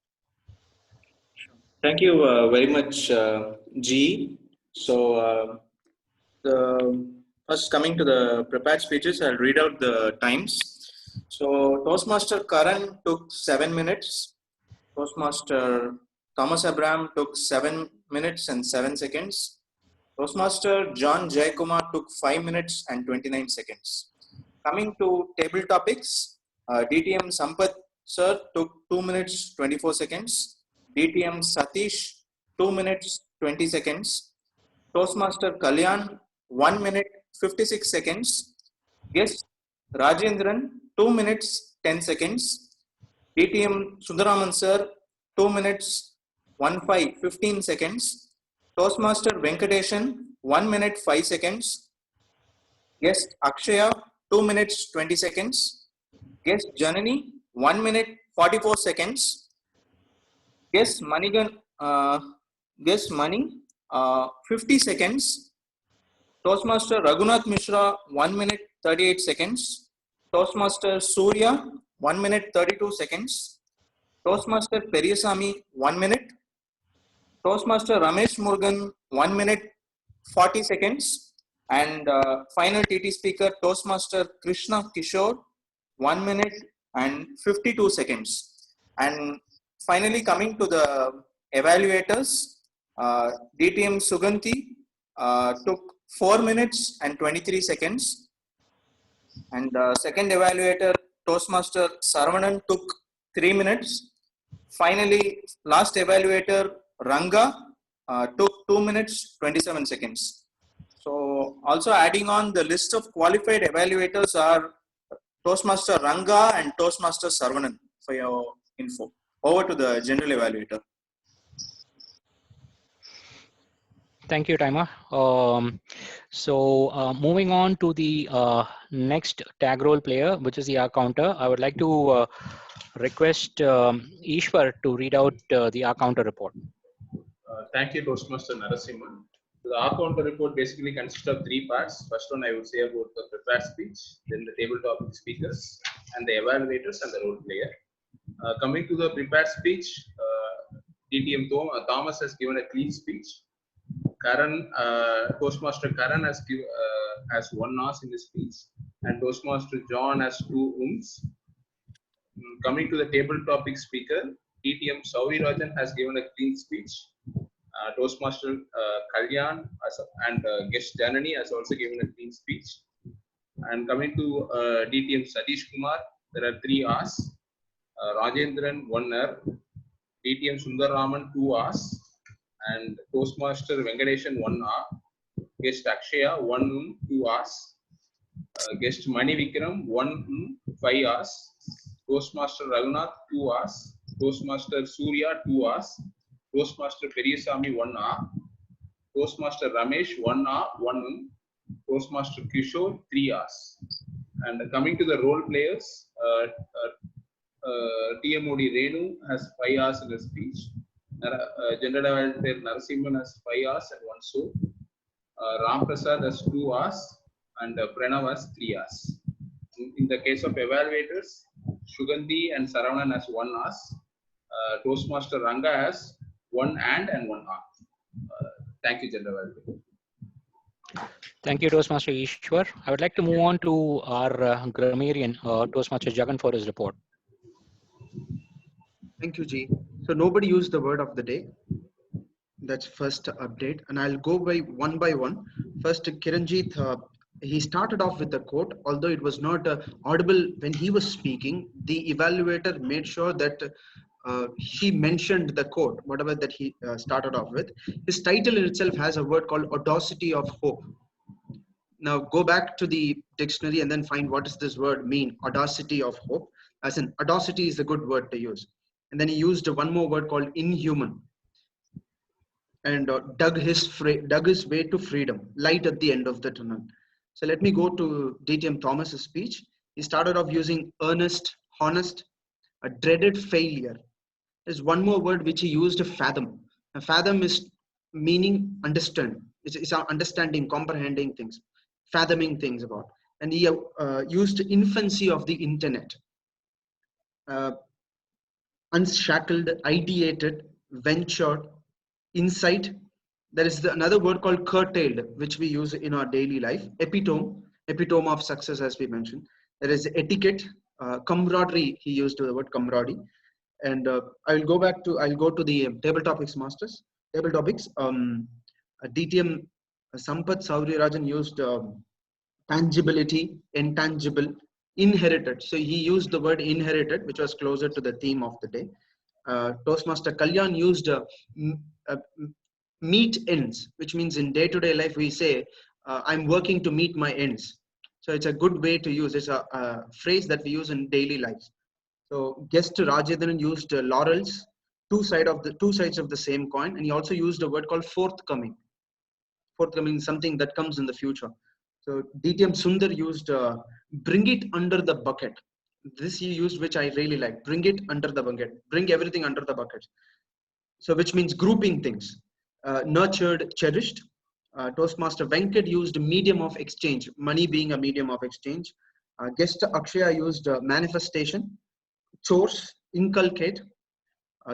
Thank you very much, G. So, first coming to the prepared speeches, I'll read out the times. So, Toastmaster Karan took 7 minutes. Toastmaster Thomas Abraham took 7 minutes and 7 seconds. Toastmaster John Jayakumar took 5 minutes and 29 seconds. Coming to table topics, DTM Sampath Sir took 2 minutes 24 seconds. DTM Satish 2 minutes 20 seconds. Toastmaster Kalyan 1 minute 56 seconds. Guest Rajendran 2 minutes 10 seconds. DTM Sundaraman Sir 2 minutes 15 seconds. Toastmaster Venkateshan 1 minute 5 seconds. Guest Akshaya 2 minutes 20 seconds. Guest Janani 1 minute 44 seconds. Guest Manigan Guest Mani 50 seconds. Toastmaster Raghunath Mishra 1 minute 38 seconds. Toastmaster Surya 1 minute 32 seconds. Toastmaster Periyasamy 1 minute. Toastmaster Ramesh Murugan 1 minute 40 seconds. And final TT speaker Toastmaster Krishna Kishore 1 minute and 52 seconds. And finally coming to the evaluators, DTM Suganti took 4 minutes and 23 seconds. And second evaluator Toastmaster Saravanan took 3 minutes. Finally, last evaluator Ranga took 2 minutes 27 seconds. So also adding on the list of qualified evaluators are Toastmaster Ranga and Toastmaster Saravanan for your info. Over to the general evaluator. Thank you, Timer. Moving on to the next tag role player, which is the R counter, I would like to request Ishwar to read out the R counter report. Thank you, Toastmaster Narasimhan. The R counter report basically consists of 3 parts. First one I would say about the prepared speech, then the table topic speakers, and the evaluators and the role player. Coming to the prepared speech, DTM Thomas has given a clean speech. Toastmaster Karan has 1 hour in his speech, and Toastmaster John has 2 ooms. Coming to the table topic speaker, DTM Sauri Rajan has given a clean speech. Toastmaster Kalyan and guest Janani has also given a clean speech. And coming to DTM Satish Kumar, there are 3 hours. Rajendran 1 hour. DTM Sundaraman 2 hours. And Toastmaster Venkateshan 1 hour. Guest Akshaya 1 2 hours. Guest Mani Vikram 1 5 hours. Toastmaster Raghunath 2 hours. Toastmaster Surya 2 hours. Toastmaster Periyasamy 1 hour. Toastmaster Ramesh 1 hour 1 Toastmaster Kishore 3 hours. And coming to the role players, TMOD Renu has 5 hours in her speech. Gender Development Narasimhan has 5 hours and 1 so. Ram Prasad has 2 hours and Pranav has 3 hours. In the case of evaluators, Sugandhi and Saravanan has 1 hour. Toastmaster Ranga has 1 and 1 hour. Thank you, Gender Development. Thank you, Toastmaster Ishwar. I would like to move on to our grammarian, Toastmaster Jagan, for his report. Thank you, G. So nobody used the word of the day. That's first update. And I'll go by one. First, Kiranjit, he started off with the quote. Although it was not audible when he was speaking, the evaluator made sure that he mentioned the quote, whatever that he started off with. His title in itself has a word called audacity of hope. Now go back to the dictionary and then find what does this word mean, audacity of hope. As in, audacity is a good word to use. And then he used one more word called inhuman. And dug his way to freedom, light at the end of the tunnel. So let me go to DTM Thomas's speech. He started off using earnest, honest, a dreaded failure. There's one more word which he used, fathom. A fathom is meaning understand. It's understanding, comprehending things, fathoming things about. And he used infancy of the internet. Unshackled, ideated, ventured, insight. There is another word called curtailed, which we use in our daily life. Epitome of success, as we mentioned. There is etiquette, camaraderie. He used the word camaraderie. And I'll go to the table topics masters. Table topics. DTM Sampath Saurirajan used tangibility, intangible, inherited. So he used the word inherited, which was closer to the theme of the day. Toastmaster Kalyan used meet ends, which means in day-to-day life we say, I'm working to meet my ends. So it's a good way to use. It's a phrase that we use in daily lives. So guest Rajendran used laurels, two sides of the same coin, and he also used a word called forthcoming. Forthcoming is something that comes in the future. So DTM Sundar used bring it under the bucket. This he used, which I really like. Bring it under the bucket. Bring everything under the bucket. So which means grouping things. Nurtured, cherished. Toastmaster Venkat used medium of exchange. Money being a medium of exchange. Guest Akshaya used manifestation. Chores, inculcate.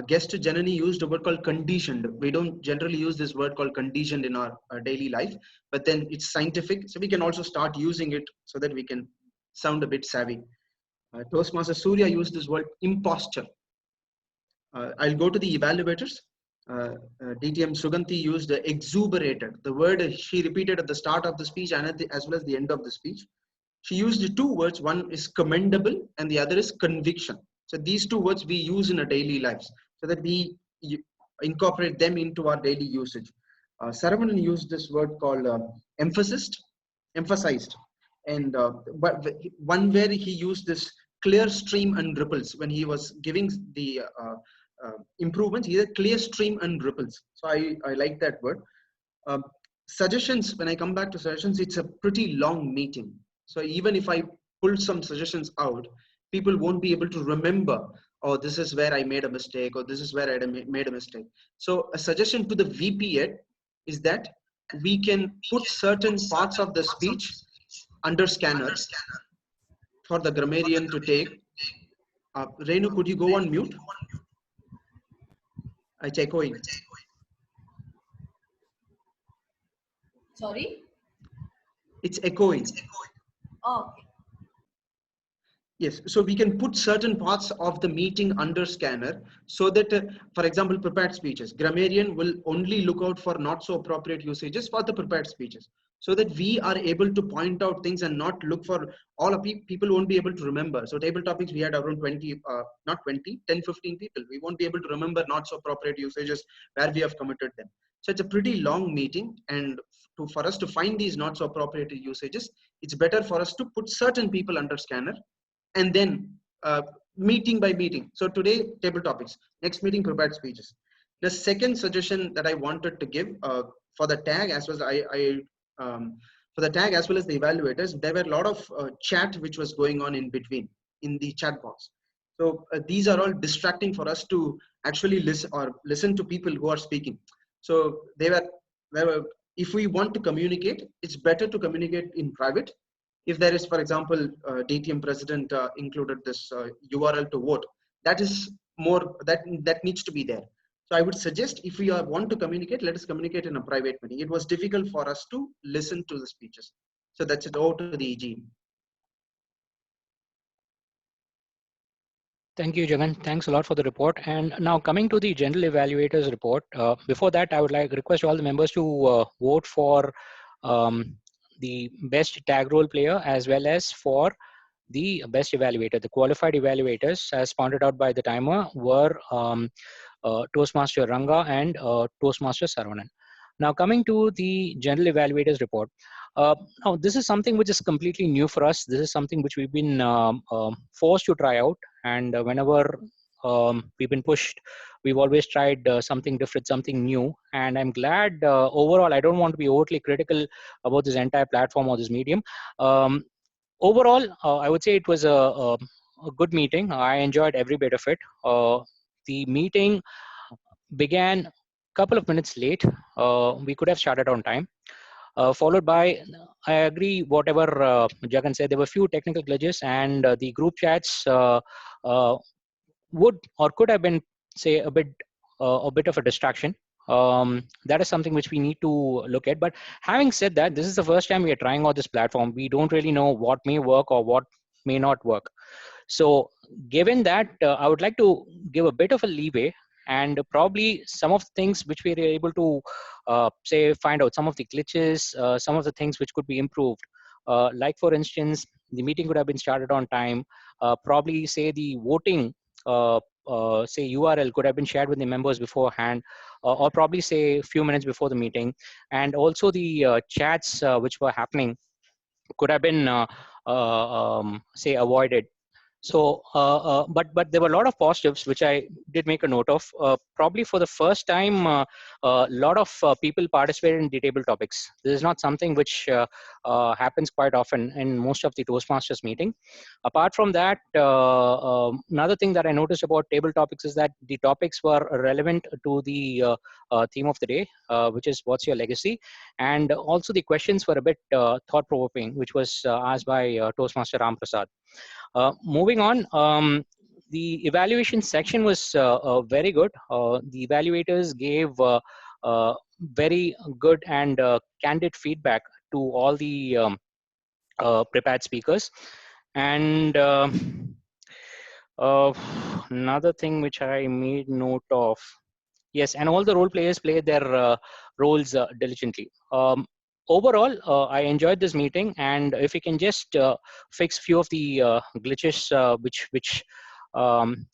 Guest Janani used a word called conditioned. We don't generally use this word called conditioned in our daily life, but then it's scientific. So we can also start using it so that we can sound a bit savvy. Toastmaster Surya used this word imposture. I'll go to the evaluators. DTM Suganti used exuberated. The word she repeated at the start of the speech and as well as the end of the speech. She used two words. One is commendable and the other is conviction. So these two words we use in our daily lives so that we incorporate them into our daily usage. Saravanan used this word called emphasized. And one where he used this clear stream and ripples when he was giving the improvements. He said clear stream and ripples. So I like that word. Suggestions, when I come back to suggestions, it's a pretty long meeting. So even if I pull some suggestions out, people won't be able to remember, oh, this is where I made a mistake, or this is where I made a mistake. So a suggestion to the VP is that we can put certain parts of the speech under scanner for the grammarian to take. Renu, could you go on mute? It's echoing. Sorry? It's echoing. Oh, okay. Yes, so we can put certain parts of the meeting under scanner so that, for example, prepared speeches. Grammarian will only look out for not so appropriate usages for the prepared speeches so that we are able to point out things and not look for all of people won't be able to remember. So table topics, we had around 10, 15 people. We won't be able to remember not so appropriate usages where we have committed them. So it's a pretty long meeting, and for us to find these not so appropriate usages, it's better for us to put certain people under scanner and then meeting by meeting. So today, table topics. Next meeting, prepared speeches. The second suggestion that I wanted to give for the tag, as well as for the tag as well as the evaluators, there were a lot of chat which was going on in between in the chat box. So these are all distracting for us to actually listen to people who are speaking. So if we want to communicate, it's better to communicate in private. If there is, for example, DTM president included this URL to vote, that is more that needs to be there. So I would suggest if we want to communicate, let us communicate in a private meeting. It was difficult for us to listen to the speeches. So that's it. Over to the EG. Thank you, Jagan. Thanks a lot for the report. And now coming to the general evaluators report. Before that, I would like request all the members to vote for the best tag role player as well as for the best evaluator. The qualified evaluators, as pointed out by the timer, were Toastmaster Ranga and Toastmaster Saravanan. Now coming to the general evaluators report. Now this is something which is completely new for us. This is something which we've been forced to try out, and whenever we've been pushed, we've always tried something different, something new. And I'm glad overall, I don't want to be overtly critical about this entire platform or this medium. Overall, I would say it was a good meeting. I enjoyed every bit of it. The meeting began a couple of minutes late. We could have started on time. Followed by, I agree whatever Jagan said, there were a few technical glitches, and the group chats would or could have been, say, a bit of a distraction. That is something which we need to look at. But having said that, this is the first time we are trying out this platform. We don't really know what may work or what may not work. So given that, I would like to give a bit of a leeway, and probably some of the things which we are able to say find out, some of the glitches, some of the things which could be improved. Like for instance, the meeting could have been started on time. Probably say the voting say URL could have been shared with the members beforehand, or probably say a few minutes before the meeting. And also the chats which were happening could have been say avoided. So, but there were a lot of positives which I did make a note of. Probably for the first time, a lot of people participated in the table topics. This is not something which happens quite often in most of the Toastmasters meeting. Apart from that, another thing that I noticed about table topics is that the topics were relevant to the theme of the day, which is what's your legacy, and also the questions were a bit thought-provoking, which was asked by Toastmaster Ram Prasad. Moving on, the evaluation section was very good. The evaluators gave very good and candid feedback to all the prepared speakers. And another thing which I made note of, yes, and all the role players played their roles diligently. Overall, I enjoyed this meeting, and if we can just fix few of the glitches which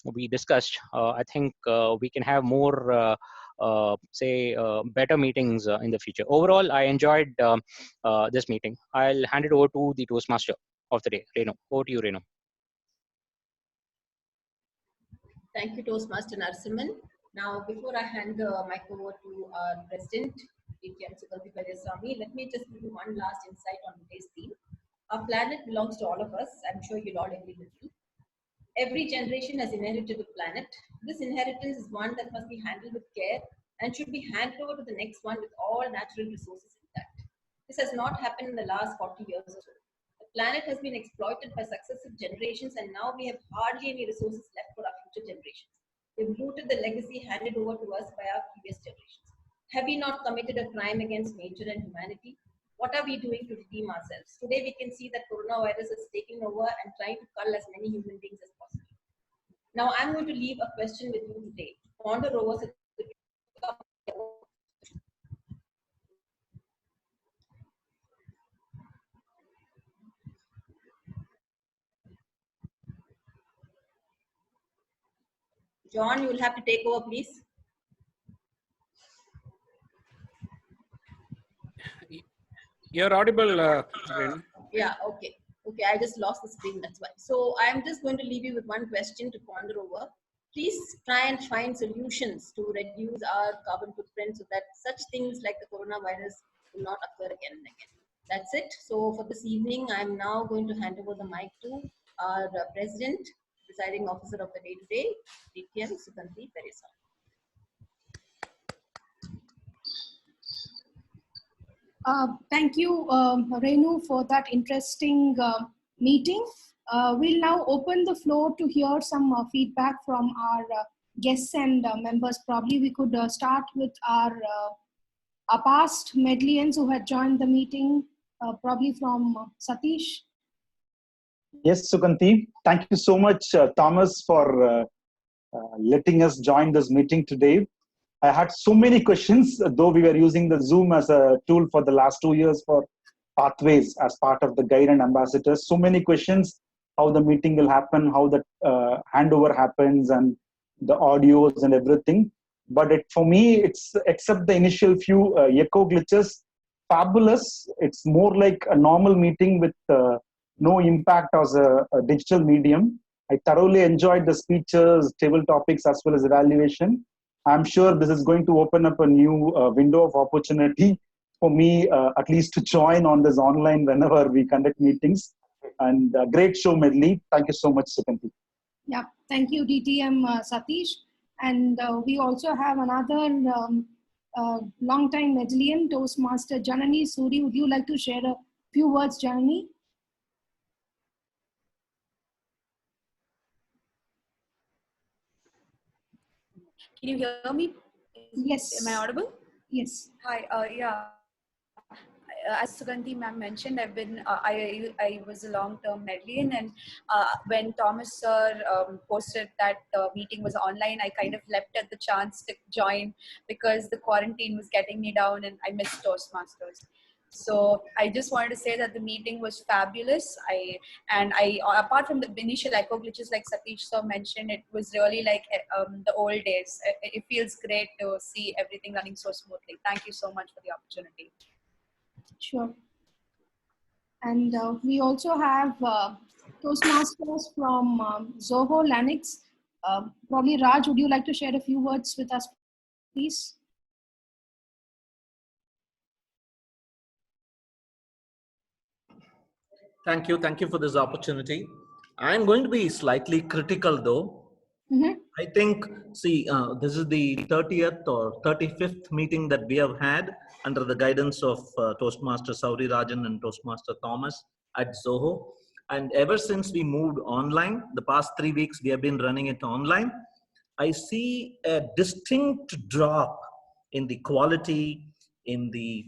we discussed, I think we can have more, say, better meetings in the future. Overall, I enjoyed this meeting. I'll hand it over to the Toastmaster of the day, Renu. Over to you, Renu. Thank you, Toastmaster Narasimhan. Now, before I hand the mic over to our President, DTM Sukalti Swami, let me just give you one last insight on today's theme. Our planet belongs to all of us. I'm sure you'll all agree with me. Every generation has inherited a planet. This inheritance is one that must be handled with care and should be handed over to the next one with all natural resources intact. This has not happened in the last 40 years or so. The planet has been exploited by successive generations, and now we have hardly any resources left for our future generations. We've looted the legacy handed over to us by our previous generations. Have we not committed a crime against nature and humanity? What are we doing to redeem ourselves? Today we can see that coronavirus is taking over and trying to cull as many human beings as possible. Now I'm going to leave a question with you today. Ponder over so John, you will have to take over, please. You're audible, Renu. Yeah, okay. Okay, I just lost the screen, that's why. So I'm just going to leave you with one question to ponder over. Please try and find solutions to reduce our carbon footprint so that such things like the coronavirus will not occur again and again. That's it. So for this evening, I'm now going to hand over the mic to our President, Presiding Officer of the Day today, DTM Sukanti Peresa. Thank you, Renu, for that interesting meeting. We'll now open the floor to hear some feedback from our guests and members. Probably we could start with our past Medlians who had joined the meeting, probably from Satish. Yes, Sukanti. Thank you so much, Thomas, for letting us join this meeting today. I had so many questions, though we were using the Zoom as a tool for the last 2 years for pathways as part of the guide and ambassadors. So many questions, how the meeting will happen, how the handover happens, and the audios and everything. But for me, it's except the initial few echo glitches, fabulous. It's more like a normal meeting with no impact as a digital medium. I thoroughly enjoyed the speeches, table topics, as well as evaluation. I'm sure this is going to open up a new window of opportunity for me, at least to join on this online whenever we conduct meetings. And great show, Medley. Thank you so much, Sukanti. Yeah, thank you, DTM Satish. And we also have another long-time Medlian, Toastmaster Janani Suri. Would you like to share a few words, Janani? Can you hear me? Yes. Am I audible? Yes. Hi. Yeah. As Sugandhi ma'am mentioned, I was a long-term Medlian, and when Thomas sir posted that the meeting was online, I kind of leapt at the chance to join because the quarantine was getting me down, and I missed Toastmasters. So I just wanted to say that the meeting was fabulous. Apart from the initial echo glitches like Satish sir mentioned, it was really like the old days. It feels great to see everything running so smoothly. Thank you so much for the opportunity. Sure. And we also have Toastmasters from Zoho Lanix. Probably Raj, would you like to share a few words with us, please? Thank you. Thank you for this opportunity. I'm going to be slightly critical though. Mm-hmm. I think, see, this is the 30th or 35th meeting that we have had under the guidance of Toastmaster Sauri Rajan and Toastmaster Thomas at Zoho. And ever since we moved online, the past 3 weeks we have been running it online, I see a distinct drop in the quality, in the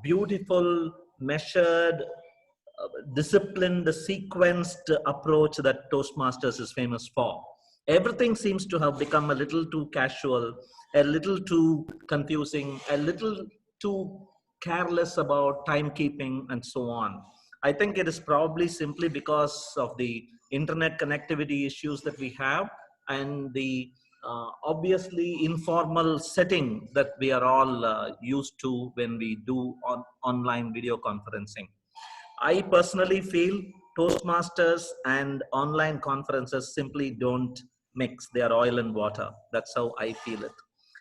beautiful, measured, disciplined, sequenced approach that Toastmasters is famous for. Everything seems to have become a little too casual, a little too confusing, a little too careless about timekeeping and so on. I think it is probably simply because of the internet connectivity issues that we have and the obviously informal setting that we are all used to when we do online video conferencing. I personally feel Toastmasters and online conferences simply don't mix. They are oil and water. That's how I feel it.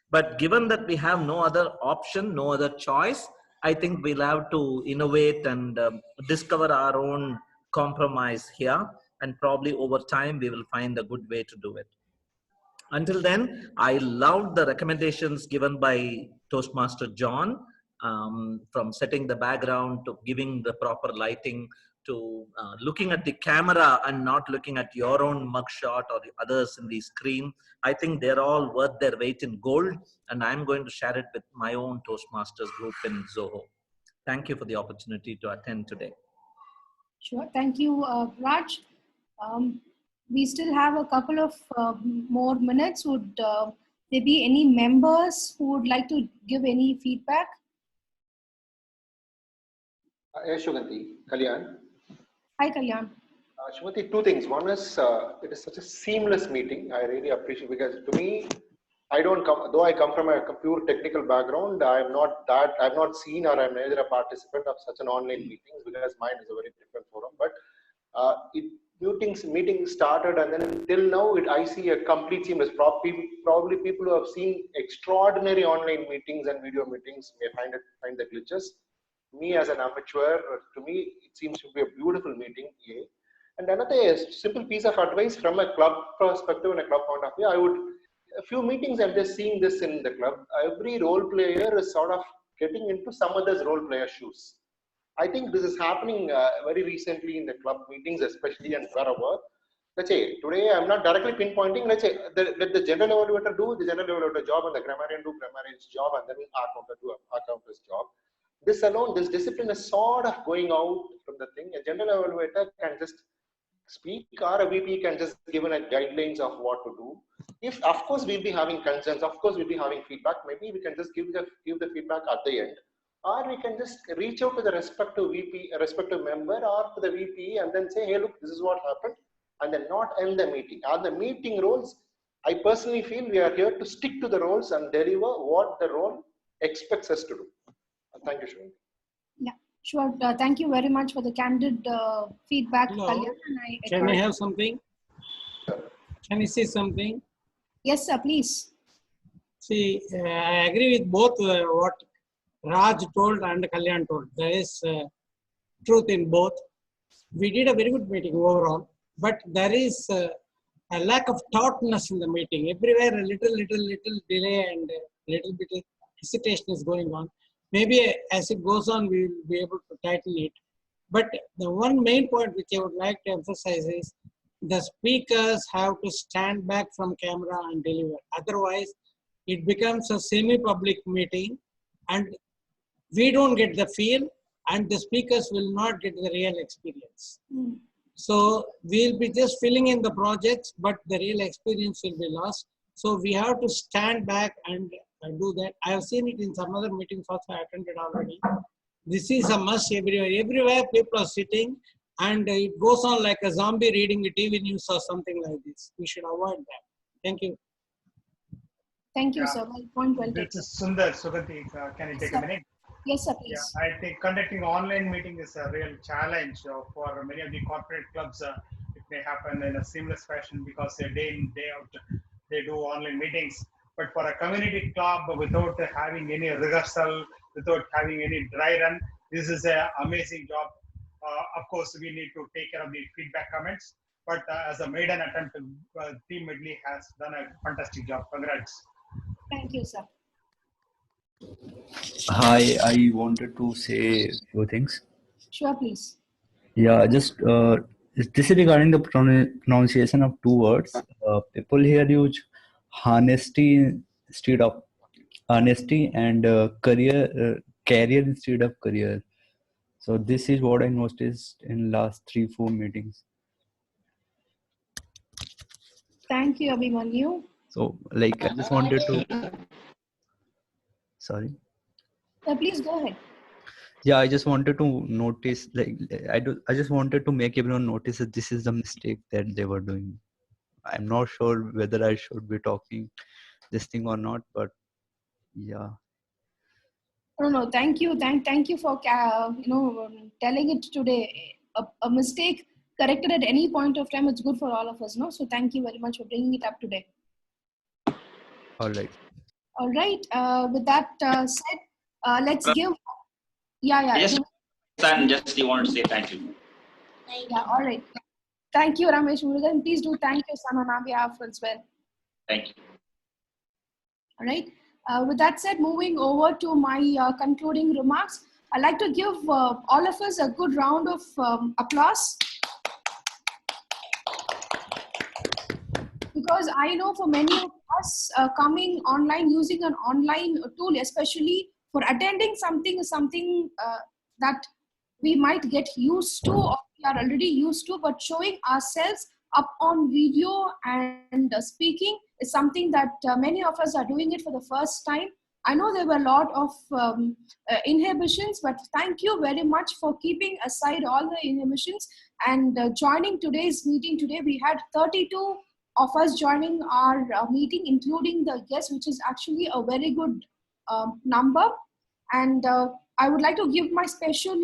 But given that we have no other option, no other choice, I think we'll have to innovate and discover our own compromise here. And probably over time, we will find a good way to do it. Until then, I loved the recommendations given by Toastmaster John, from setting the background to giving the proper lighting to looking at the camera and not looking at your own mugshot or the others in the screen. I think they're all worth their weight in gold, and I'm going to share it with my own Toastmasters group in Zoho. Thank you for the opportunity to attend today. Sure. Thank you, Raj. We still have a couple of more minutes. Would there be any members who would like to give any feedback? Yes, Shuganti, Kalyan. Hi, Kalyan. Shuganti, two things. One is it is such a seamless meeting. I really appreciate, because to me, I don't come, though I come from a pure technical background, I'm not seen, or I'm neither a participant of such an online meetings, because mine is a very different forum. But meetings started, and then till now, I see a complete seamless. Probably people who have seen extraordinary online meetings and video meetings may find the glitches. Me as an amateur, to me, it seems to be a beautiful meeting. And another is simple piece of advice from a club perspective and a club point of view. A few meetings I'm just seeing this in the club. Every role player is sort of getting into some other's role player shoes. I think this is happening very recently in the club meetings, especially and wherever. Let's say today I'm not directly pinpointing. Let's say let the general evaluator do the general evaluator job and the grammarian do grammarian's job, and then our counter do our counter's job. This alone, this discipline is sort of going out from the thing. A general evaluator can just speak, or a VP can just give a guidelines of what to do. If of course we'll be having concerns, of course we'll be having feedback. Maybe we can just give the feedback at the end, or we can just reach out to the respective VP, respective member, or to the VP, and then say, hey, look, this is what happened, and then not end the meeting. Are the meeting roles? I personally feel we are here to stick to the roles and deliver what the role expects us to do. Thank you, Shreya. Yeah, sure. Thank you very much for the candid feedback. Hello. Kalyan, Can I have something? Can I say something? Yes, sir, please. See, I agree with both what Raj told and Kalyan told. There is truth in both. We did a very good meeting overall, but there is a lack of tautness in the meeting. Everywhere a little delay and a little bit of hesitation is going on. Maybe as it goes on, we will be able to tighten it. But the one main point which I would like to emphasize is the speakers have to stand back from camera and deliver. Otherwise, it becomes a semi-public meeting and we don't get the feel and the speakers will not get the real experience. So we'll be just filling in the projects, but the real experience will be lost. So we have to stand back and do that. I have seen it in some other meetings also I attended already. This is a must everywhere. Everywhere people are sitting and it goes on like a zombie reading the TV news or something like this. We should avoid that. Thank you. Thank you, sir. Well, point well taken. This is Sundar. Suganti, can I take a minute? Yes, sir, please. Yeah, I think conducting online meeting is a real challenge for many of the corporate clubs. It may happen in a seamless fashion because day in, day out, they do online meetings. But for a community club, without having any rehearsal, without having any dry run, this is an amazing job. Of course, we need to take care of the feedback comments. But as a maiden attempt, Team Medley has done a fantastic job. Congrats. Thank you, sir. Hi, I wanted to say a few things. Sure, please. Yeah, just this is regarding the pronunciation of two words. People here use honesty instead of honesty and career instead of career. So this is what I noticed in last 3-4 meetings. Thank you, Abhimanyu. So like I just wanted to. Sorry. Please go ahead. Yeah, I just wanted to notice, like, I just wanted to make everyone notice that this is the mistake that they were doing. I'm not sure whether I should be talking this thing or not, but yeah. No, thank you. Thank you for, telling it today. A mistake corrected at any point of time, it's good for all of us, no? So thank you very much for bringing it up today. All right. All right. With that said, let's give. Yeah. Just you want to say thank you. Yeah. All right. Thank you, Ramesh Murugan. Please do thank your son on our behalf as well. Thank you. All right. With that said, moving over to my concluding remarks, I'd like to give all of us a good round of applause. Because I know for many of us coming online, using an online tool, especially for attending something, is something that we might get used to or we are already used to, but showing ourselves up on video and speaking is something that many of us are doing it for the first time. I know there were a lot of inhibitions, but thank you very much for keeping aside all the inhibitions and joining today's meeting. Today we had 32 of us joining our meeting, including the guests, which is actually a very good number. And I would like to give my special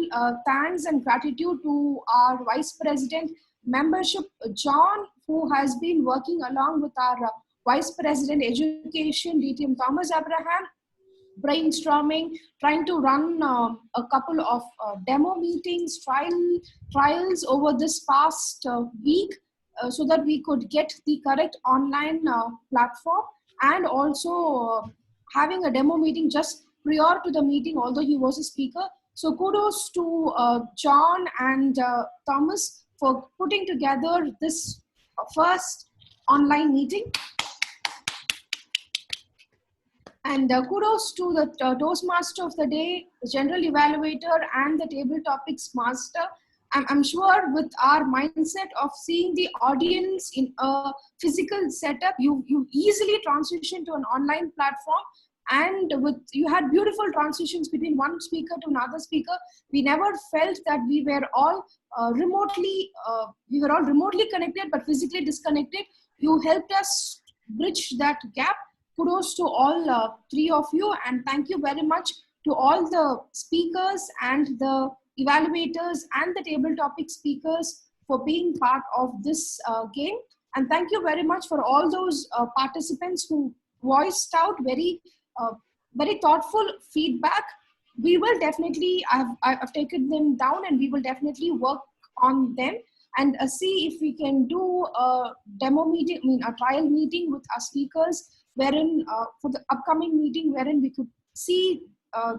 thanks and gratitude to our Vice President Membership, John, who has been working along with our Vice President Education, DTM Thomas Abraham, brainstorming, trying to run a couple of demo meetings, trials over this past week so that we could get the correct online platform, and also having a demo meeting just prior to the meeting, although he was a speaker. So kudos to John and Thomas for putting together this first online meeting. And kudos to the Toastmaster of the day, the general evaluator, and the table topics master. I'm sure with our mindset of seeing the audience in a physical setup, you easily transition to an online platform. And you had beautiful transitions between one speaker to another speaker. We never felt that we were all remotely connected but physically disconnected. You helped us bridge that gap. Kudos to all three of you, and thank you very much to all the speakers and the evaluators and the table topic speakers for being part of this game. And thank you very much for all those participants who voiced out very thoughtful feedback. We will definitely, I've taken them down, and we will definitely work on them and see if we can do a demo meeting, a trial meeting with our speakers, wherein for the upcoming meeting, wherein we could see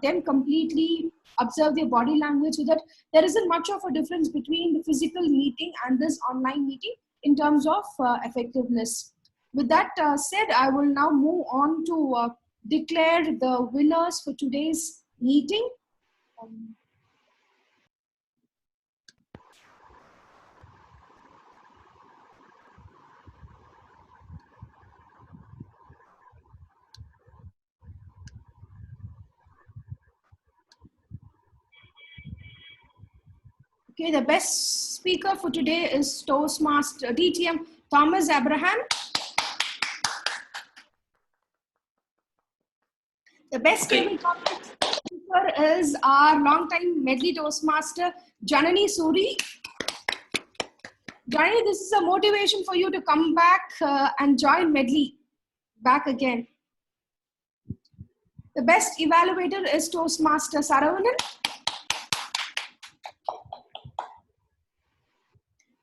them completely observe their body language, so that there isn't much of a difference between the physical meeting and this online meeting in terms of effectiveness. With that said, I will now move on to declare the winners for today's meeting. Okay, the best speaker for today is Toastmaster DTM Thomas Abraham. The best table topic speaker is our longtime medley Toastmaster Janani Suri. Janani, this is a motivation for you to come back and join medley back again. The best evaluator is Toastmaster Saravanan.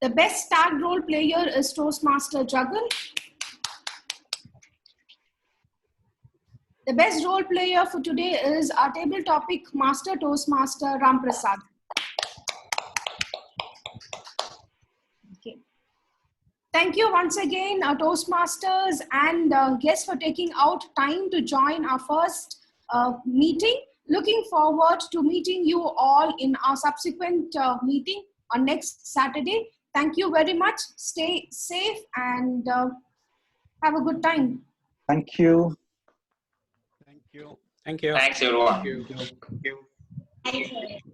The best tag role player is Toastmaster Jagan. The best role player for today is our table topic master Toastmaster Ram Prasad. Okay. Thank you once again, our Toastmasters and guests, for taking out time to join our first meeting. Looking forward to meeting you all in our subsequent meeting on next Saturday. Thank you very much. Stay safe and have a good time. Thank you. Thank you. Thank you. Thanks, everyone. Thank you. Thank you.